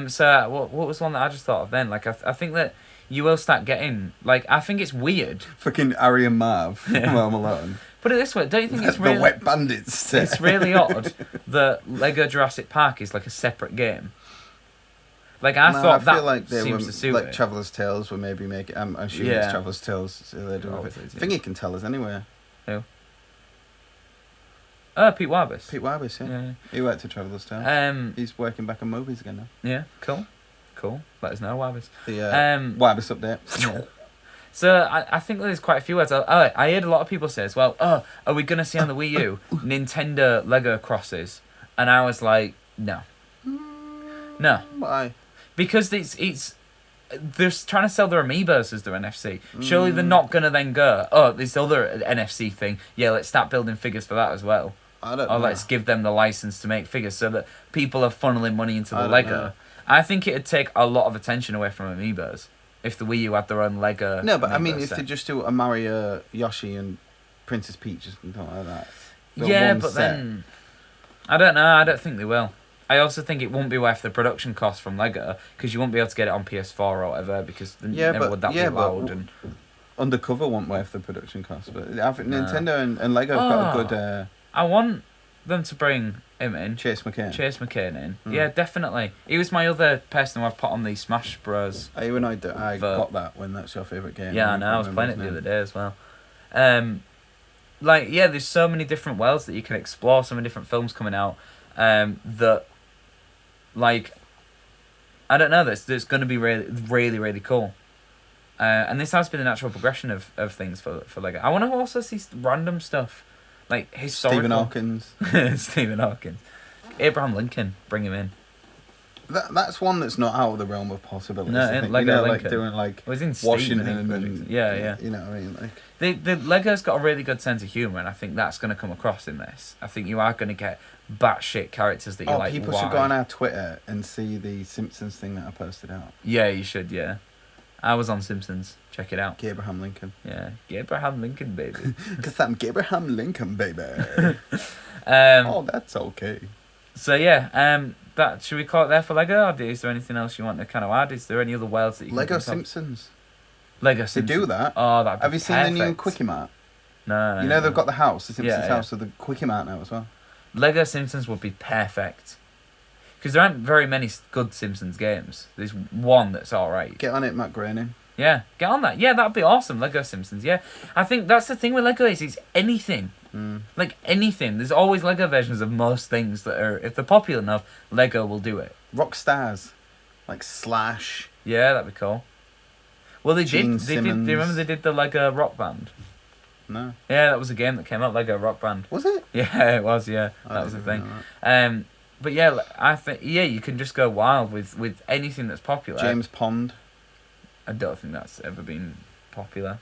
So what was one that I just thought of then? Like, I think that you will start getting, like, I think it's weird. Fucking Harry and Marv from Home Alone. Put it this way, don't you think it's The really... Wet Bandits set. It's really odd that Lego Jurassic Park is like a separate game. Like, I thought that feel like they seems were, to suit like it. Traveller's Tales were maybe making... I'm assuming Yeah. it's Traveller's Tales. So they do Always it. is, I think yeah. he can tell us anyway. Who? Pete Warbis. Pete Warbis, yeah. Yeah. He worked at Traveller's Tales. Yeah. He's working back on movies again now. Yeah, cool. Let us know, Warbis. The Warbis update. Yeah. So I think there's quite a few words. I heard a lot of people say as well, are we going to see on the Wii U Nintendo Lego crosses? And I was like, no. No. Why? Because it's they're trying to sell their amiibos as their NFC. Surely they're not going to then go, this other NFC thing, yeah, let's start building figures for that as well. I don't Or know. let's give them the license to make figures so that people are funneling money into the don't Lego. know. I think it'd take a lot of attention away from amiibos if the Wii U had their own Lego. No, but I amiibo mean, if set. they just do a Mario, Yoshi, and Princess Peach or something like that. Got Yeah, one but set. then I don't know. I don't think they will. I also think it won't be worth the production cost from Lego because you won't be able to get it on PS4 or whatever because never would that be allowed. And Undercover won't worth the production cost, but I think Nintendo and Lego have got a good I want them to bring him in. Chase McCain in. Yeah, definitely. He was my other person who I put on the Smash Bros. Are you annoyed that I Vote. got that when that's your favourite game? Yeah, I know. I was playing it the other day as well. There's so many different worlds that you can explore. So many different films coming out. That, like, I don't know. That's going to be really, really, really cool. And this has been the natural progression of things for Lego. I want to also see random stuff, like historical. Stephen Hawkins. Abraham Lincoln, bring him in. That's one that's not out of the realm of possibilities. No, I think. Lego like Lincoln. doing like It was in Washington Stephen, and yeah. You know what I mean? Like The Lego's got a really good sense of humour, and I think that's going to come across in this. I think you are going to get batshit characters that you're like, people why? should go on our Twitter and see the Simpsons thing that I posted out. Yeah, you should, yeah. I was on Simpsons. Check it out. Abraham Lincoln. Yeah, Abraham Lincoln, baby. Because I'm Abraham Lincoln, baby. That's okay. So, yeah, that should we call it there for Lego, or is there anything else you want to kind of add? Is there any other worlds that you Lego can think of? Simpsons. Lego They Simpsons. do that. Oh, that'd be Have you seen the new perfect. Quickie Mart? No. You know they've got the house, the Simpsons Yeah. house, so the Quickie Mart now as well. Lego Simpsons would be perfect. Because there aren't very many good Simpsons games. There's one that's alright. Get on it, Matt Groening. Yeah, get on that. Yeah, that'd be awesome. Lego Simpsons, yeah. I think that's the thing with Lego is it's anything. Like anything. There's always Lego versions of most things that are, if they're popular enough, Lego will do it. Rock stars. Like Slash. Yeah, that'd be cool. Well, they Gene did. Do you Simmons. remember they did the Lego Rock Band? No. Yeah, that was a game that came out, Lego Rock Band. Was it? Yeah, it was, yeah. That was the didn't thing. know that. But yeah, I think, you can just go wild with anything that's popular. James Pond. I don't think that's ever been popular.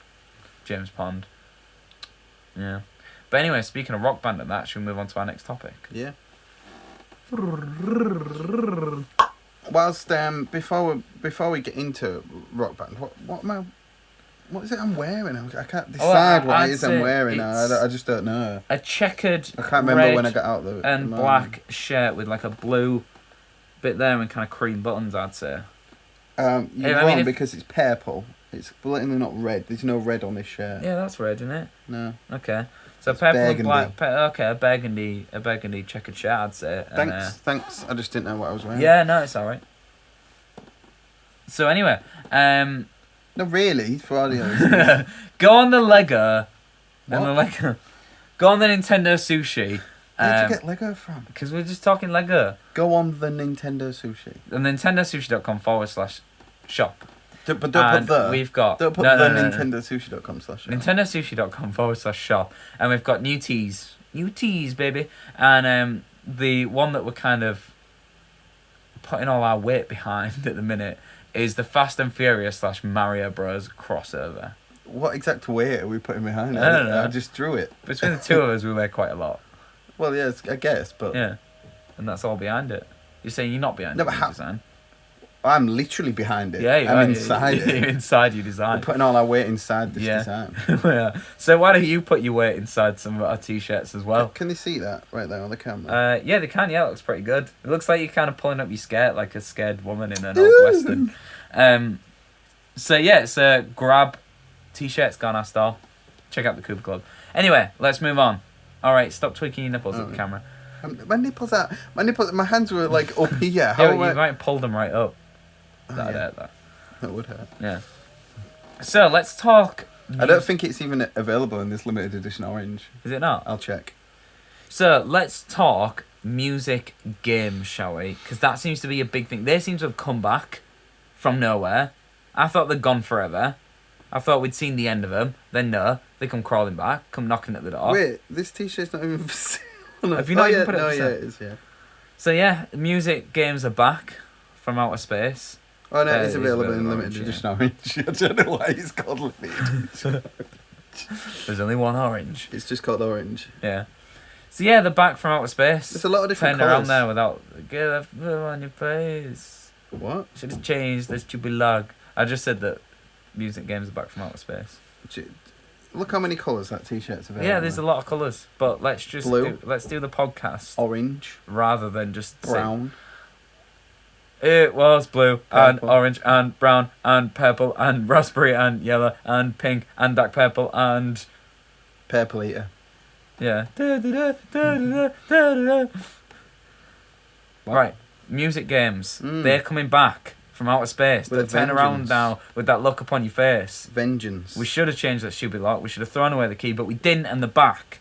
James Pond. Yeah. But anyway, speaking of Rock Band and that, should we move on to our next topic? Yeah. Whilst before we get into Rock Band, what is it I'm wearing? I can't decide what I'd it is I'm say wearing. it's I just don't know. A checkered I can't remember red when I got out the and the black shirt with like a blue bit there and kind of cream buttons, I'd say. You're I wrong mean, because it's purple. It's blatantly not red. There's no red on this shirt. Yeah, that's red, isn't it? No. Okay. So It's purple burgundy. and black. Okay, a burgundy checkered shirt, I'd say. And, Thanks. I just didn't know what I was wearing. yeah, no, it's alright. So anyway, No, really, for all the others. go on the Lego. And What? the Lego. Go on the Nintendo Sushi. Where'd you get Lego from? Because we're just talking Lego. Go on the Nintendo Sushi. The nintendosushi.com/shop. But don't And put the. we've got Don't put no, the no, no, no. nintendosushi.com/shop. nintendosushi.com/shop, and we've got new teas, baby, and the one that we're kind of putting all our weight behind at the minute is the Fast and Furious / Mario Bros crossover. What exact weight are we putting behind it? I don't know. I just drew it. Between the two of us, we weigh quite a lot. Well, yes, I guess, but Yeah, and that's all behind it. You're saying you're not behind No, it, but your how- design. I'm literally behind it. Yeah, you I'm are. inside You're it. inside your We're design. putting all our weight inside this Yeah. design. Yeah. So why don't you put your weight inside some of our t-shirts as well? Can they see that right there on the camera? Yeah, they can. Yeah, it looks pretty good. It looks like you're kind of pulling up your skirt like a scared woman in an old western. So yeah, it's a grab t-shirts gone our store. Check out the Cooper Club. Anyway, let's move on. All right, stop tweaking your nipples at the camera. My nipples are. My hands were like up here. How Yeah, am you I? might pull them right up. Oh, That'd yeah. hurt that. That would hurt. Yeah. So let's talk. I don't think it's even available in this limited edition orange. Is it not? I'll check. So let's talk music games, shall we? Because that seems to be a big thing. They seem to have come back from nowhere. I thought they'd gone forever. I thought we'd seen the end of them. Then no, they come crawling back, come knocking at the door. Wait, this t-shirt's not even for sale. Have you not even put it no, for yeah, sale? it is, yeah. So yeah, music games are back from outer space. Oh, no, It it's is available in orange, limited yeah. edition orange. I don't know why it's called limited. There's only one orange. It's just called orange. Yeah. So yeah, they're back from outer space. There's a lot of different Turn around colours. there without get that foot on your face. What? Should have changed the stupid log. I just said that music games are back from outer space. Look how many colours that t-shirt's available. Yeah, there's a lot of colours, but let's just Blue. let's do the podcast Orange, rather than just say- brown, It was blue and Purple. orange and brown and purple and raspberry and yellow and pink and dark purple and purple eater. yeah. What? Right, music games. Mm. They're coming back from outer space. With They a turn around vengeance. now with that look upon your face. Vengeance. We should have changed that stupid lock. We should have thrown away the key, but we didn't. And the back.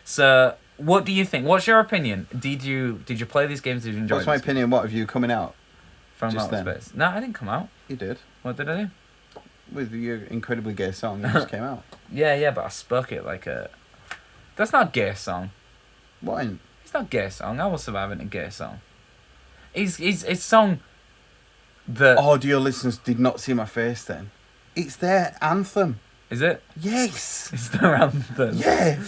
So, what do you think? What's your opinion? Did you play these games? Did you enjoy? What's my these opinion? What, of you coming out? from just outer then? space? No, I didn't come out. You did. What did I do? With your incredibly gay song that just came out. Yeah, but I spoke it like a. That's not a gay song. What in? It's not a gay song. I will survive in a gay song. It's a song that Oh, dear listeners did not see my face then. It's their anthem. is it? Yes. It's their anthem. Yeah.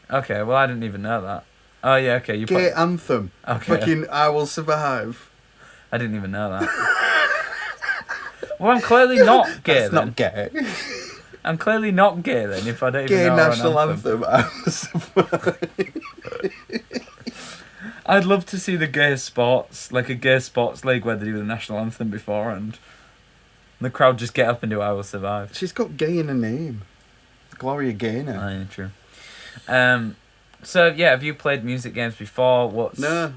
Okay, well I didn't even know that. Oh yeah, okay, you Gay put. anthem. Okay, Fucking I Will Survive. I didn't even know that. Well, I'm clearly not gay That's then. not gay. I'm clearly not gay then if I don't even Gay know national an anthem. anthem. I Will Survive. I'd love to see the gay sports, like a gay sports league where they do the national anthem before and the crowd just get up and do I Will Survive. She's got gay in her name. Gloria Gaynor. Oh, yeah, true. So yeah, have you played music games before? What's No.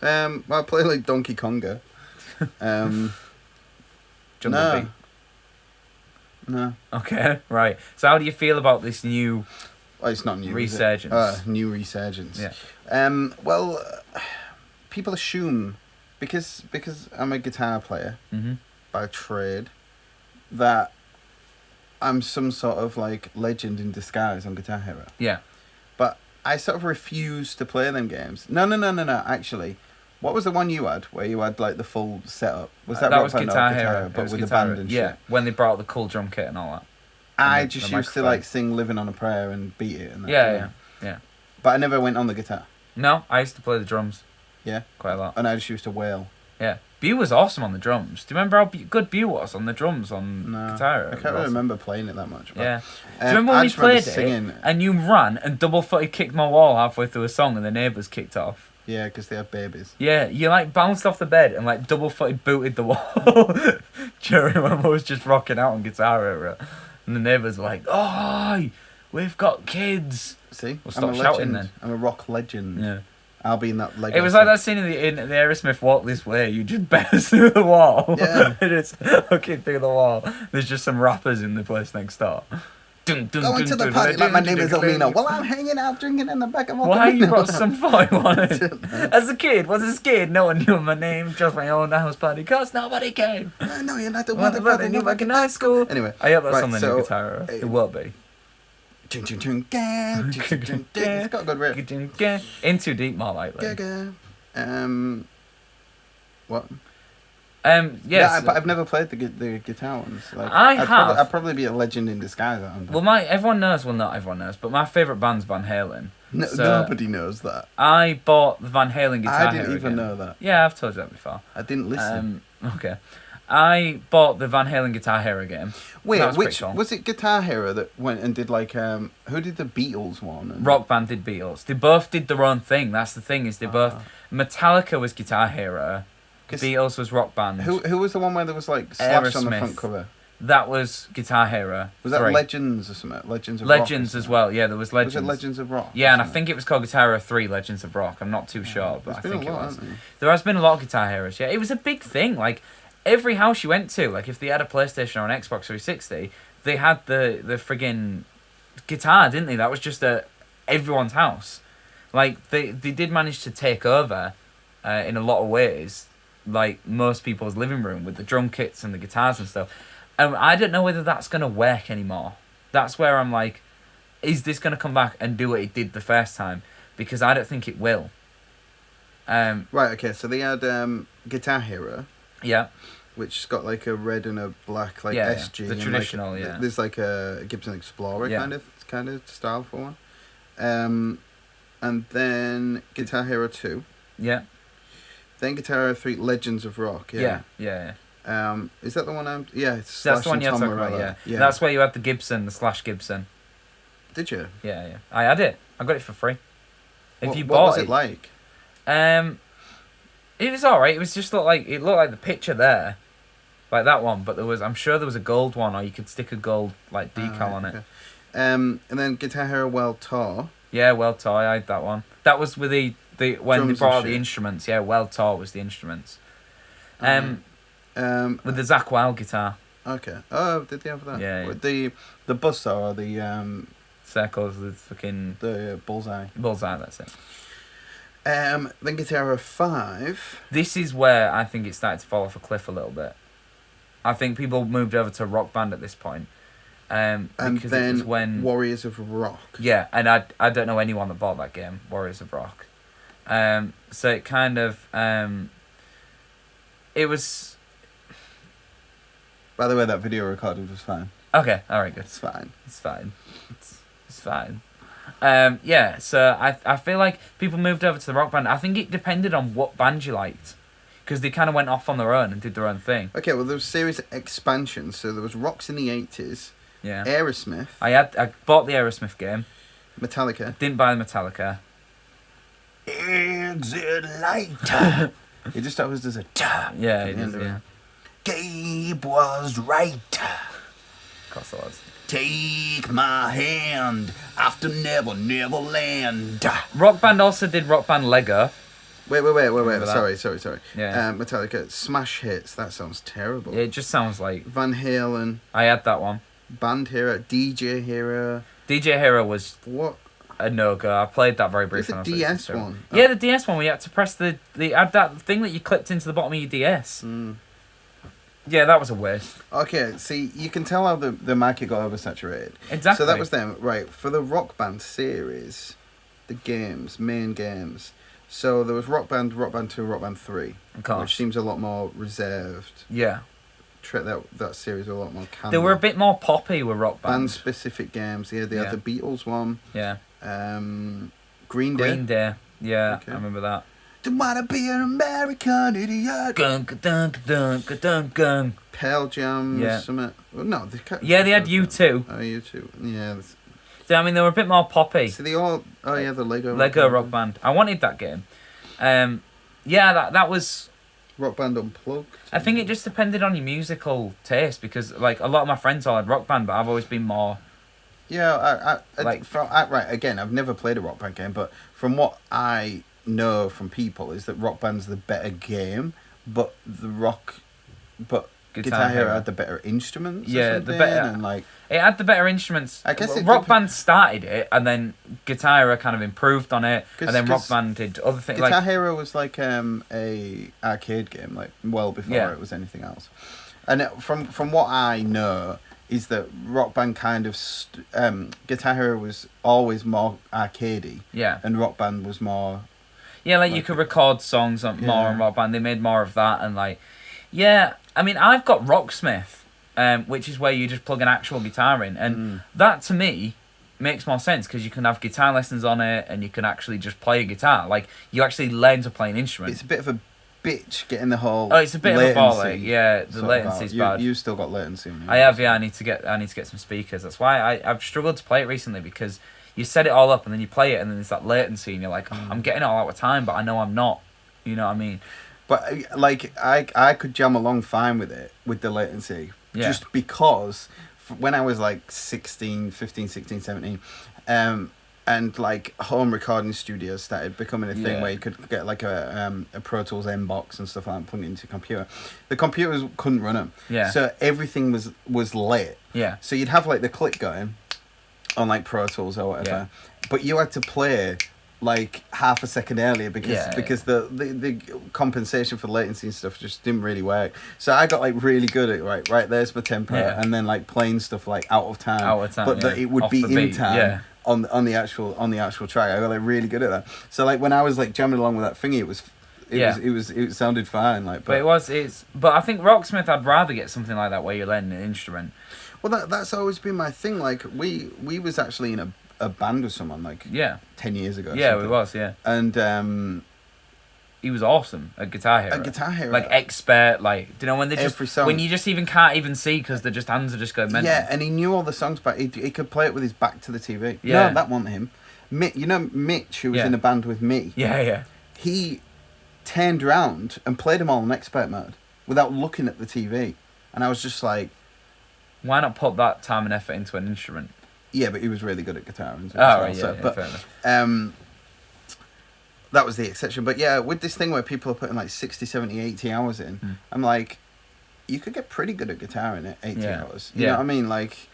Well, I play like Donkey Konga. Jungle no. Beat? No. Okay, right. So how do you feel about this new? Well, it's not new. Resurgence. Is it? New resurgence. Yeah. Well, people assume because I'm a guitar player Mhm. by trade that I'm some sort of like legend in disguise on Guitar Hero. Yeah. But I sort of refuse to play them games. No. Actually, what was the one you had where you had like the full setup? Was that that Rock was Band or Guitar Hero, but it was with Guitar the band Hero. and Yeah, shit? when they brought out the cool drum kit and all that. I the- just the used to microphone. like sing "Living on a Prayer" and beat it. And that, Yeah. But I never went on the guitar. No, I used to play the drums. Yeah. Quite a lot. And I just used to wail. Yeah. Bew was awesome on the drums. Do you remember how good Bew was on the drums on No, Guitar Hero? I It was can't really awesome. remember playing it that much. But, Yeah. Do you remember I when we just remember played singing. it and you ran and double-footed kicked my wall halfway through a song and the neighbours kicked off? Yeah, because they have babies. Yeah, you like bounced off the bed and like double-footed booted the wall during when I was just rocking out on Guitar Hero. And the neighbours were like, "Oh, we've got kids." See? Well, I'm stop a shouting legend. then. I'm a rock legend. Yeah. I'll be in that Lego It was like set. that scene in the Aerosmith Walk This Way. You just burst through the wall. Yeah. And it's looking through the wall. There's just some rappers in the place next door. Going to the party like my name is Alina. Well, I'm hanging out drinking in the back of my Why you Camino. brought some 41 in? As a kid, was a kid, no one knew my name, just my own house party, cause nobody came. No, you're not the What one about that the new back in high school? Anyway. I hope that's right, on the so, new Guitar Hero. It will be. Chung, chung, chung, gang, chung, chung, chung, gang. It's got a good riff. In Too Deep more likely. Gaga. What? Yes. Yeah, but I've never played the guitar ones. Like, I have. I'd probably be a legend in disguise. Well, everyone knows. Well, not everyone knows, but my favourite band's Van Halen. No, So, nobody knows that. I bought the Van Halen Guitar I didn't Hero even game. know that. Yeah, I've told you that before. I didn't listen. Okay. I bought the Van Halen Guitar Hero game. Wait, That was which pretty cool. was it? Guitar Hero that went and did like who did the Beatles one? And Rock Band did Beatles. They both did their own thing. That's the thing is they both. Metallica was Guitar Hero, The Beatles was Rock Band. Who was the one where there was like Slash on the front Aerosmith. cover? That was Guitar Hero. Was that 3. Legends or something? Legends of Rock. Legends as well. Yeah, there was Legends. Was it Legends of Rock? Yeah, and I think it was called Guitar Hero 3, Legends of Rock. I'm not too sure, but I think it was. There has been a lot of Guitar Heroes. Yeah, it was a big thing. Like every house you went to, like if they had a PlayStation or an Xbox 360, they had the friggin' guitar, didn't they? That was just everyone's house. Like they did manage to take over in a lot of ways, like most people's living room with the drum kits and the guitars and stuff. I don't know whether that's going to work anymore. That's where I'm like, is this going to come back and do what it did the first time? Because I don't think it will. Right, okay, so they had Guitar Hero. Yeah. Which has got like a red and a black like SG. Yeah. The traditional, yeah. There's like a Gibson Explorer kind of style for one. And then Guitar Hero 2. Yeah. Then Guitar Hero 3 Legends of Rock. Yeah. Is that the one I'm... Yeah, it's that's Slash the one you're talking about, yeah. That's where you had the Gibson, the Slash Gibson. Did you? Yeah. I had it. I got it for free. What was it like? It was alright. It was just looked like the picture there. Like that one, but I'm sure there was a gold one, or you could stick a gold like decal on it. And then Guitar Hero World Tour. Yeah, World Tour, I had that one. That was with the when Drums they brought out and the shit. instruments. Yeah, World Tour was the instruments. With With the Zach Wild guitar. Okay. Oh, did they have that? Yeah. With the buzzsaw or the Circles with fucking the bullseye. bullseye. That's it. Then Guitar Hero 5. This is where I think it started to fall off a cliff a little bit. I think people moved over to Rock Band at this point. And because then it was when Warriors of Rock. Yeah, and I don't know anyone that bought that game, Warriors of Rock. So it kind of it was. By the way, that video recording was fine. Okay, all right, good. It's fine. It's fine. It's fine. Yeah, so I feel like people moved over to the Rock Band. I think it depended on what band you liked, because they kind of went off on their own and did their own thing. Okay, well, there was series expansions. So there was Rocks in the 80s. Yeah. Aerosmith. I bought the Aerosmith game. Metallica. Didn't buy the Metallica. Exit lighter. It just always does a ta. Yeah, it is, yeah. Gabe was right. Of course it was. Take my hand after Never Land. Rock Band also did Rock Band Lego. Wait. Remember that? Sorry. Yeah. Metallica, Smash Hits. That sounds terrible. Yeah, it just sounds like... Van Halen. I had that one. Band Hero. DJ Hero. DJ Hero was What? a no-go. I played that very It's briefly. the DS one. Yeah, the DS one where you had to press the had that thing that you clipped into the bottom of your DS. Mm. Yeah, that was a waste. Okay, see, you can tell how the market got oversaturated. Exactly. So that was them. Right, for the Rock Band series, the main games. So there was Rock Band 2, Rock Band 3. Of course. Which seems a lot more reserved. Yeah. That series was a lot more candid. They were a bit more poppy with Rock Band. Band-specific games. Yeah, they had the Beatles one. Yeah. Green Day. Green Day. Yeah, Okay. I remember that. Don't wanna be an American idiot. Gun. Pearl Jam. Yeah. Something. Well, no, they can't. Yeah, they had U2. Oh, U2. Yeah. So, I mean, they were a bit more poppy. So they all. Oh yeah, the Lego. Lego Rock Band. I wanted that game. Yeah, that was... Rock Band Unplugged. I think it just depended on your musical taste, because like a lot of my friends all had Rock Band, but I've always been more... Yeah, Like- right, again, I've never played a Rock Band game, but from what I know from people is that Rock Band's the better game, but Guitar Hero had the better instruments. Yeah, or the something, better- and like It had the better instruments. I guess it Rock did- Band started it, and then Guitar Hero kind of improved on it, 'Cause- and then Rock 'cause Band did other things. Guitar Like, Hero was like a arcade game, like well before Yeah. it was anything else. And from what I know is that Rock Band kind of Guitar Hero was always more arcadey, yeah, and Rock Band was more. yeah, like you like- could record songs on more Yeah. on Rock Band. They made more of that, and like, yeah, I mean, I've got Rocksmith, which is where you just plug an actual guitar in, and that to me makes more sense because you can have guitar lessons on it, and you can actually just play a guitar. Like you actually learn to play an instrument. It's a bit of a bitch getting the whole. Oh, it's a bit of a latency ball ache. Yeah, the sort of latency's out. bad. You still got latency on you. I have, yeah. I need to get some speakers. That's why I've struggled to play it recently, because you set it all up and then you play it and then there's that latency and you're like, oh, I'm getting it all out of time, but I know I'm not. You know what I mean? But I could jam along fine with it with the latency, Yeah. just because when I was like 16, 15, 16, 17, and like home recording studios started becoming a thing Yeah. where you could get like a Pro Tools M box and stuff like that and put it into your computer. The computers couldn't run them, Yeah. so everything was lit. Yeah. So you'd have like the click going on like Pro Tools or whatever, but you had to play like half a second earlier because the compensation for latency and stuff just didn't really work. So I got like really good at right there's my tempo, and then like playing stuff like out of time, but that it would Off be the in beat, time on the actual track. I got like really good at that. So like when I was like jamming along with that thingy, it sounded fine. Like, but I think Rocksmith, I'd rather get something like that where you're learning an instrument. Well, that's always been my thing. Like we was actually in a band with someone like 10 years ago. Yeah, we was. Yeah, and he was awesome at Guitar Hero. Like expert. Like, do you know when they just when you just even can't even see because their just hands are just going mental. Yeah, and he knew all the songs, but he could play it with his back to the TV. Yeah, no, that wasn't him. You know Mitch, who was in a band with me. Yeah. He turned around and played them all in expert mode without looking at the TV, and I was just like, why not put that time and effort into an instrument? Yeah, but he was really good at guitar. And right, fair enough. That was the exception. But yeah, with this thing where people are putting like 60, 70, 80 hours in, I'm like, you could get pretty good at guitar in 80 hours. You know what I mean? Like,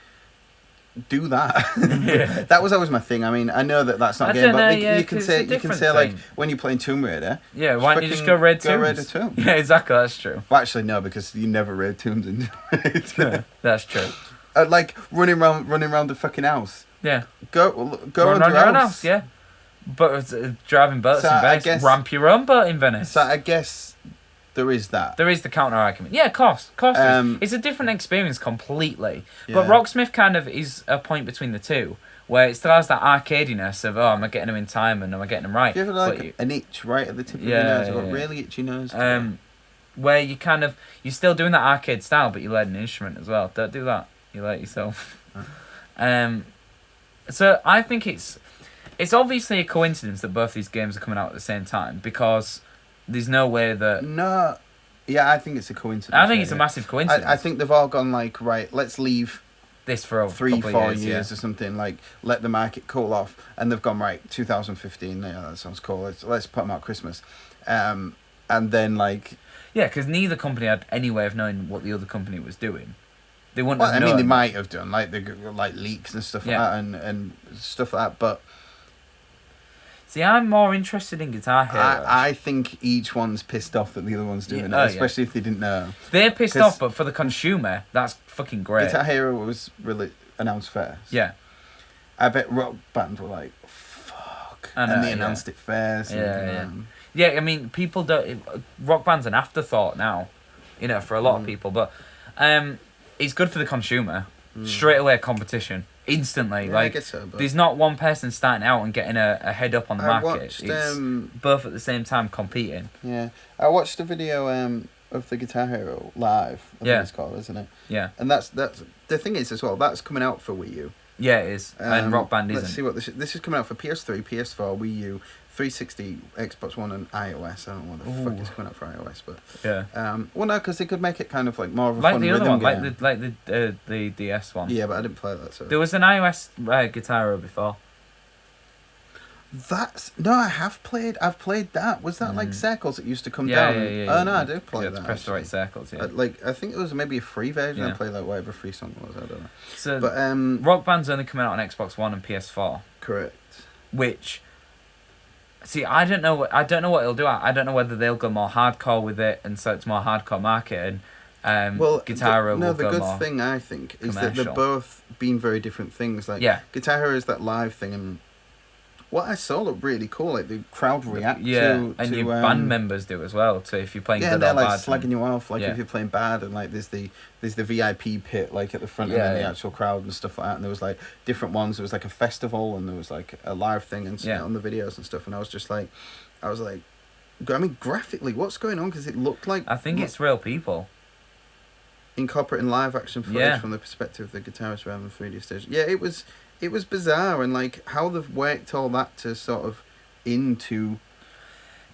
do that. That was always my thing. I mean, I know that's not a game, but you can say like when you're playing Tomb Raider. Yeah, why don't you just go Raid Tombs? Go Raid a Tomb. Yeah, exactly. That's true. Well, actually, no, because you never raid tombs in. That's true. Like running around the fucking house. Yeah. Go run around your own house. Yeah. But driving boats in Venice. Ramp your own boat in Venice. So I guess there is that. There is the counter argument. Yeah, of course. It's a different experience completely. Yeah. But Rocksmith kind of is a point between the two, where it still has that arcadiness of, am I getting them in time and am I getting them right? Do you have like an itch right at the tip of your nose? I've got really itchy nose. Where you're still doing that arcade style, but you learn an instrument as well. Don't do that. You let yourself. So I think it's obviously a coincidence that both these games are coming out at the same time, because there's no way that... No. Yeah, I think it's a coincidence. I think it's a massive coincidence. I think they've all gone like, right, let's leave this for 3-4 years or something, like let the market cool off, and they've gone, right, 2015, yeah, that sounds cool, let's put them out Christmas. And then like... Yeah, because neither company had any way of knowing what the other company was doing. They wouldn't have known. I mean, they might have done, like leaks and stuff like that, and stuff like that, but... See, I'm more interested in Guitar Hero. I think each one's pissed off that the other one's doing it, especially if they didn't know. They're pissed off, but for the consumer, that's fucking great. Guitar Hero was really announced first. Yeah. I bet Rock Band were like, fuck. And they announced it first. Yeah, I mean, people don't... Rock Band's an afterthought now, for a lot of people, but it's good for the consumer. Straight away competition. Instantly, I guess so, but there's not one person starting out and getting a head up on the market. It's both at the same time competing. Yeah, I watched a video of the Guitar Hero live. I think it's called, isn't it? Yeah. And that's the thing is as well. That's coming out for Wii U. Yeah, it is. And Rock Band isn't. Let's see what this is coming out for: PS3, PS4, Wii U, 360, Xbox One, and iOS. I don't know what the fuck is coming out for iOS, but well, no, because they could make it kind of like more of a fun the other rhythm one, game. like the DS one. Yeah, but I didn't play that. So there was an iOS Guitar Hero before. I have played. I've played that. Was that like circles that used to come down? Oh no, I do play that. Press the right circles. Yeah. I think it was maybe a free version. I played like whatever free song it was. I don't know. So, but Rock Band's only coming out on Xbox One and PS4. Correct. Which, see, I don't know what it'll do. I don't know whether they'll go more hardcore with it, and so it's more hardcore market. And Guitar Hero will go more. No, the good thing I think is that they're both been very different things. Like Guitar Hero is that live thing, and what I saw looked really cool. Like the crowd react to and your band members do as well. So if you're playing good or they're like bad, slagging you off. Like if you're playing bad, and like there's the VIP pit like at the front, and then the actual crowd and stuff like that. And there was like different ones. There was like a festival, and there was like a live thing and on the videos and stuff. And I was like, I mean, graphically, what's going on? Because it looked like I think it's real people incorporating live action footage from the perspective of the guitarist rather than 3D stage. Yeah, it was bizarre, and like how they've worked all that to sort of into.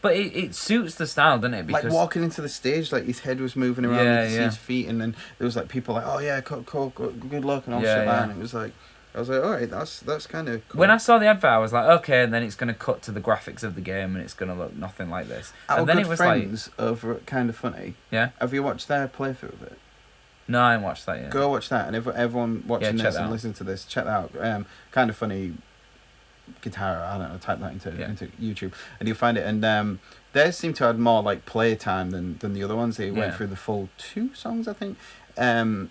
But it suits the style, doesn't it? Because like walking into the stage, like his head was moving around, Yeah, you could see yeah. his feet, and then there was like people like, oh yeah, cool, good luck and all Yeah, shit like yeah. that. And it was like, I was like, all right, that's kind of cool. when I saw the advert, I was like, okay, and then it's going to cut to the graphics of the game, and it's going to look nothing like this. Our And then good it was friends over at Kind of Funny. Yeah. Have you watched their playthrough of it? No, I haven't watched that yet. Go watch that, and everyone watching check this that and out. listening to this, check that out. Kind of Funny guitar. I don't know. Type that into YouTube, and you'll find it. And theirs seem to have more like play time than the other ones. They went through the full 2 songs, I think. And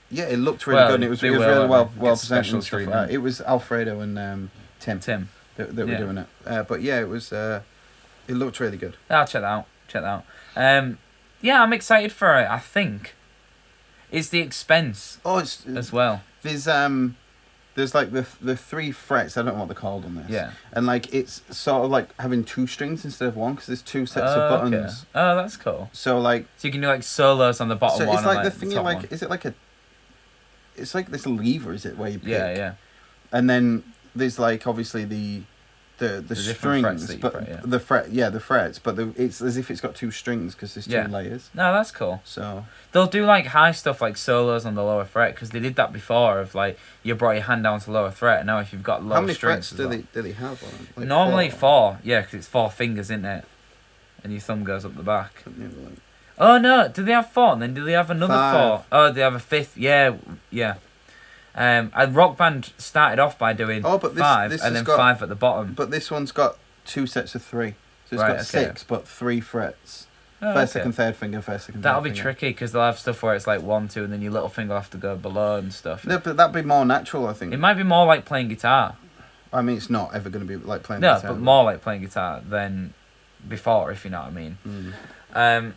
yeah, it looked really good. And it was really well presented and stuff like that. It was Alfredo and Tim that were doing it. But yeah, it was. It looked really good. I'll check that out. Yeah, I'm excited for it. I think it's the expense it's as well. There's like the 3 frets. I don't know what they're called on this. Yeah. And like it's sort of like having 2 strings instead of 1 because there's 2 sets of buttons. Okay. Oh, that's cool. So like. So you can do like solos on the bottom So one. it's like and, the thing. top Like, one. is it like a? It's like this lever, is it, where you pick? Yeah. And then there's like obviously the different frets strings, that you but press, the frets, but it's as if it's got 2 strings because there's 2 layers. No, that's cool. So They'll do like high stuff like solos on the lower fret because they did that before. Of like you brought your hand down to lower fret. And now if you've got lower how many strings, frets do they have on them? Like normally 4. 4. Yeah, because it's 4 fingers, isn't it? And your thumb goes up the back. Let me have a look. Oh no! Do they have 4? And then do they have another 5. 4? Oh, they have a 5th. Yeah. And Rock Band started off by doing 5 this and then has got, 5 at the bottom. But this one's got 2 sets of 3, so it's got 6, but 3 frets. Oh, First, second, third finger, first, second, That'll third be finger. tricky because they'll have stuff where it's like 1, 2, and then your little finger will have to go below and stuff. No, but that'd be more natural, I think. It might be more like playing guitar. I mean, it's not ever going to be like playing No, guitar. but more like playing guitar than before, if you know what I mean. Mm.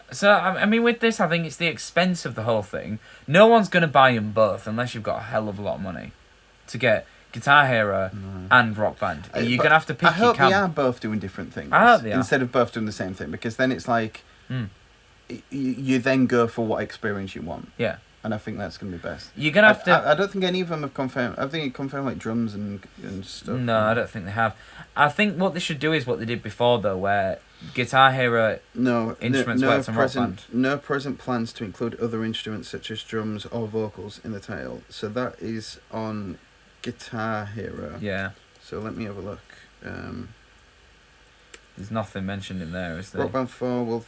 So, I mean, with this, I think it's the expense of the whole thing. No one's going to buy them both unless you've got a hell of a lot of money to get Guitar Hero and Rock Band. You're going to have to pick I your hope they are both doing different things. I hope they are. Instead of both doing the same thing, because then it's like you then go for what experience you want. Yeah. And I think that's going to be best. You're going to have to... I don't think any of them have confirmed. I think it confirmed like drums and stuff. No, I don't think they have. I think what they should do is what they did before, though, where Guitar Hero instruments worked on Rock Band. No present plans to include other instruments such as drums or vocals in the title. So that is on Guitar Hero. Yeah. So let me have a look. There's nothing mentioned in there, is there? Rock Band 4 will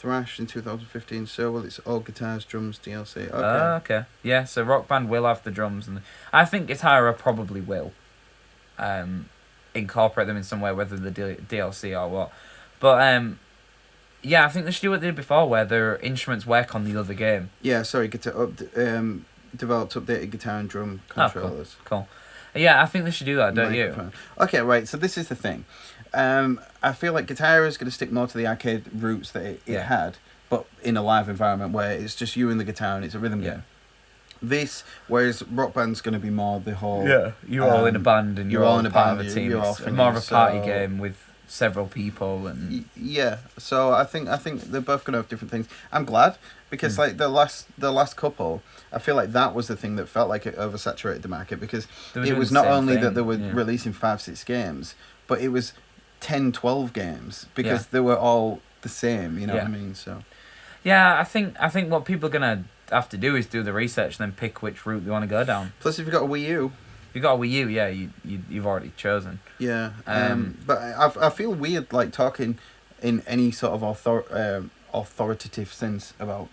thrash in 2015, so will it's all guitars, drums, DLC. Okay. Okay. Yeah, so Rock Band will have the drums, and I think Guitar Hero probably will incorporate them in some way, whether the DLC or what. But yeah, I think they should do what they did before, where their instruments work on the other game. Yeah, sorry, developed updated guitar and drum controllers. Cool. Yeah, I think they should do that, don't you? Okay, right, so this is the thing. I feel like Guitar Hero is going to stick more to the arcade roots that it had, but in a live environment where it's just you and the guitar and it's a rhythm game. This, whereas Rock Band's going to be more the whole... Yeah, you're all in a band and you're all in a part of a team. You're all it's more of a party game with several people and... Yeah, so I think they're both going to have different things. I'm glad, because like the last couple, I feel like that was the thing that felt like it oversaturated the market, because it was not only that they were releasing 5-6 games, but it was 10, 12 games, because they were all the same, you know what I mean? So yeah, I think what people are gonna have to do is do the research and then pick which route they want to go down. Plus, if you've got a Wii U, you've got a Wii U, you've already chosen. Yeah, but I feel weird like talking in any sort of authoritative sense about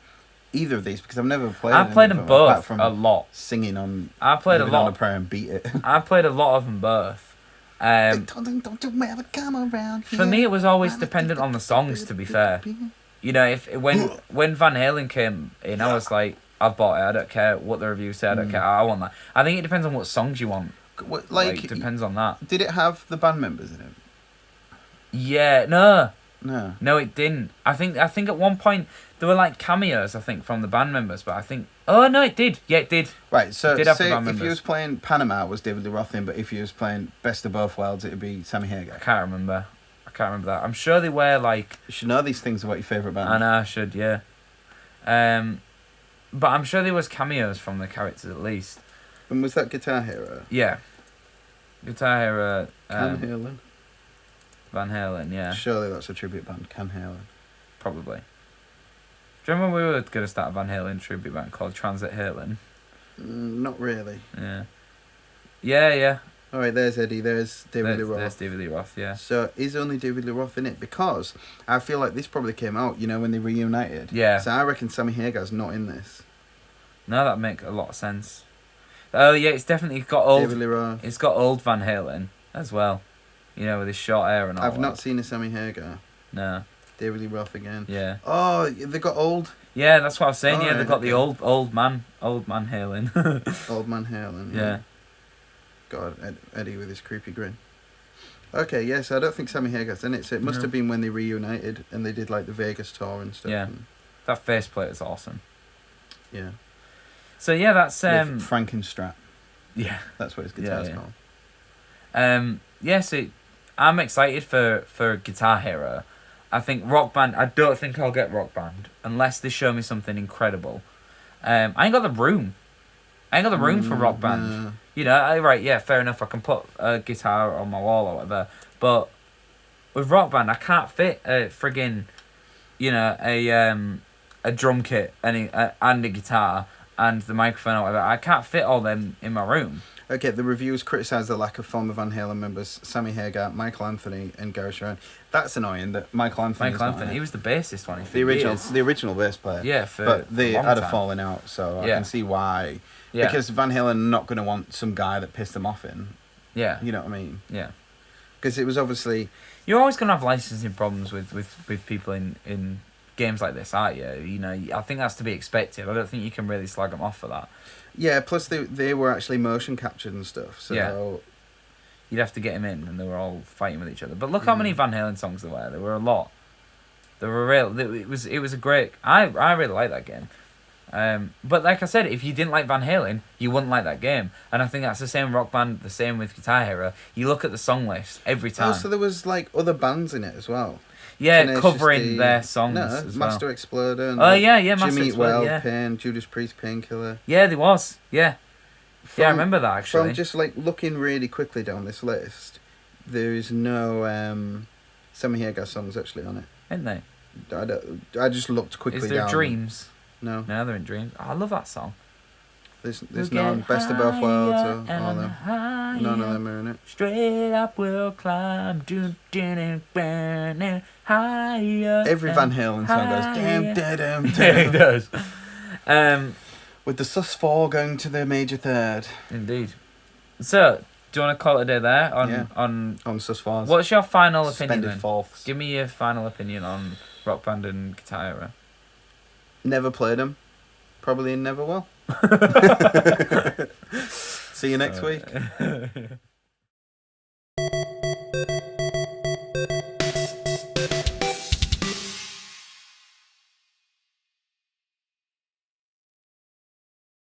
either of these, because I've never played. I've played them both a lot. Singing on. I played a lot on a prayer and beat it. I played a lot of them both. Don't you ever come around here. For me, it was always dependent on the songs. To be fair, you know, when Van Halen came in, I was like, I've bought it. I don't care what the reviews say. I don't care. I want that. I think it depends on what songs you want. Like it depends on that. Did it have the band members in it? Yeah, no, it didn't. I think at one point there were like cameos. I think from the band members, but I think no, it did. Yeah, it did. Right. So it did have say the band if you members. was playing Panama, was David Lee Roth in, but if you was playing Best of Both Worlds, it'd be Sammy Hagar. I can't remember that. I'm sure they were like. You should know these things about your favourite band. I know I should, yeah. But I'm sure there was cameos from the characters at least. And was that Guitar Hero? Yeah. Guitar Hero. Van Halen. Van Halen, yeah. Surely that's a tribute band, Can Halen. Probably. Do you remember we were going to start a Van Halen tribute band called Transit Halen? Not really. Yeah. Yeah. All right, there's Eddie. There's David Lee Roth. There's David Lee Roth, yeah. So is only David Lee Roth in it? Because I feel like this probably came out, when they reunited. Yeah. So I reckon Sammy Hagar's not in this. No, that makes a lot of sense. Oh yeah, it's definitely got old. David Lee Roth. It's got old Van Halen as well. With his short hair and all. I've not seen a Sammy Hagar. No. David Lee Roth again. Yeah. Oh, they got old. Yeah, that's what I was saying. Oh, They've got the old man Halen. Old man Halen. Yeah. God, Eddie with his creepy grin. Okay, yes, I don't think Sammy Hagar's in it, so it must have been when they reunited and they did like the Vegas tour and stuff. Yeah. That faceplate is awesome. Yeah. So yeah, that's Frankenstrap. Yeah. That's what his guitar's called. So I'm excited for Guitar Hero. I think Rock Band. I don't think I'll get Rock Band unless they show me something incredible. I ain't got the room. For Rock Band. No. Right? Yeah, fair enough. I can put a guitar on my wall or whatever. But with Rock Band, I can't fit a friggin', a drum kit and a guitar and the microphone or whatever. I can't fit all them in my room. Okay, the reviews criticise the lack of former Van Halen members Sammy Hagar, Michael Anthony, and Gary Sharon. That's annoying that Michael Anthony. He was the bassist one. The original bass player. Yeah, but they had a time. falling out, so I can see why. Yeah. Because Van Halen are not going to want some guy that pissed them off in. Yeah. You know what I mean? Yeah. Because it was obviously. You're always going to have licensing problems with people in games like this, aren't you? I think that's to be expected. I don't think you can really slag them off for that. Yeah, plus they were actually motion captured and stuff, so... Yeah. You'd have to get him in, and they were all fighting with each other. But look how many Van Halen songs there were. There were a lot. There were it was a great... I really like that game. But like I said, if you didn't like Van Halen, you wouldn't like that game. And I think that's the same Rock Band, the same with Guitar Hero. You look at the song list every time. Oh, so there was like other bands in it as well. Yeah, Tenacious covering D, their songs as well. Master Exploder. And Master Jimmy Exploder, Well, yeah. Pain, Judas Priest, Painkiller. Yeah, there was. Yeah. I remember that actually. From just like looking really quickly down this list, there's no Sammy Hagar songs actually on it. Ain't they? I just looked quickly down. Is there Dreams? No. No, they're in Dreams. Oh, I love that song. There's none. Best of Both Worlds or all them. None of them are in it. Straight up we'll climb, higher. Every Van Halen song goes dam dam dam. Yeah, it does. With the sus4 going to the major third. Indeed. So, do you want to call it a day there on sus4s? What's your final opinion? Suspended fourths. Give me your final opinion on Rock Band and Guitar Hero. Never played them. Probably never will. See you next week.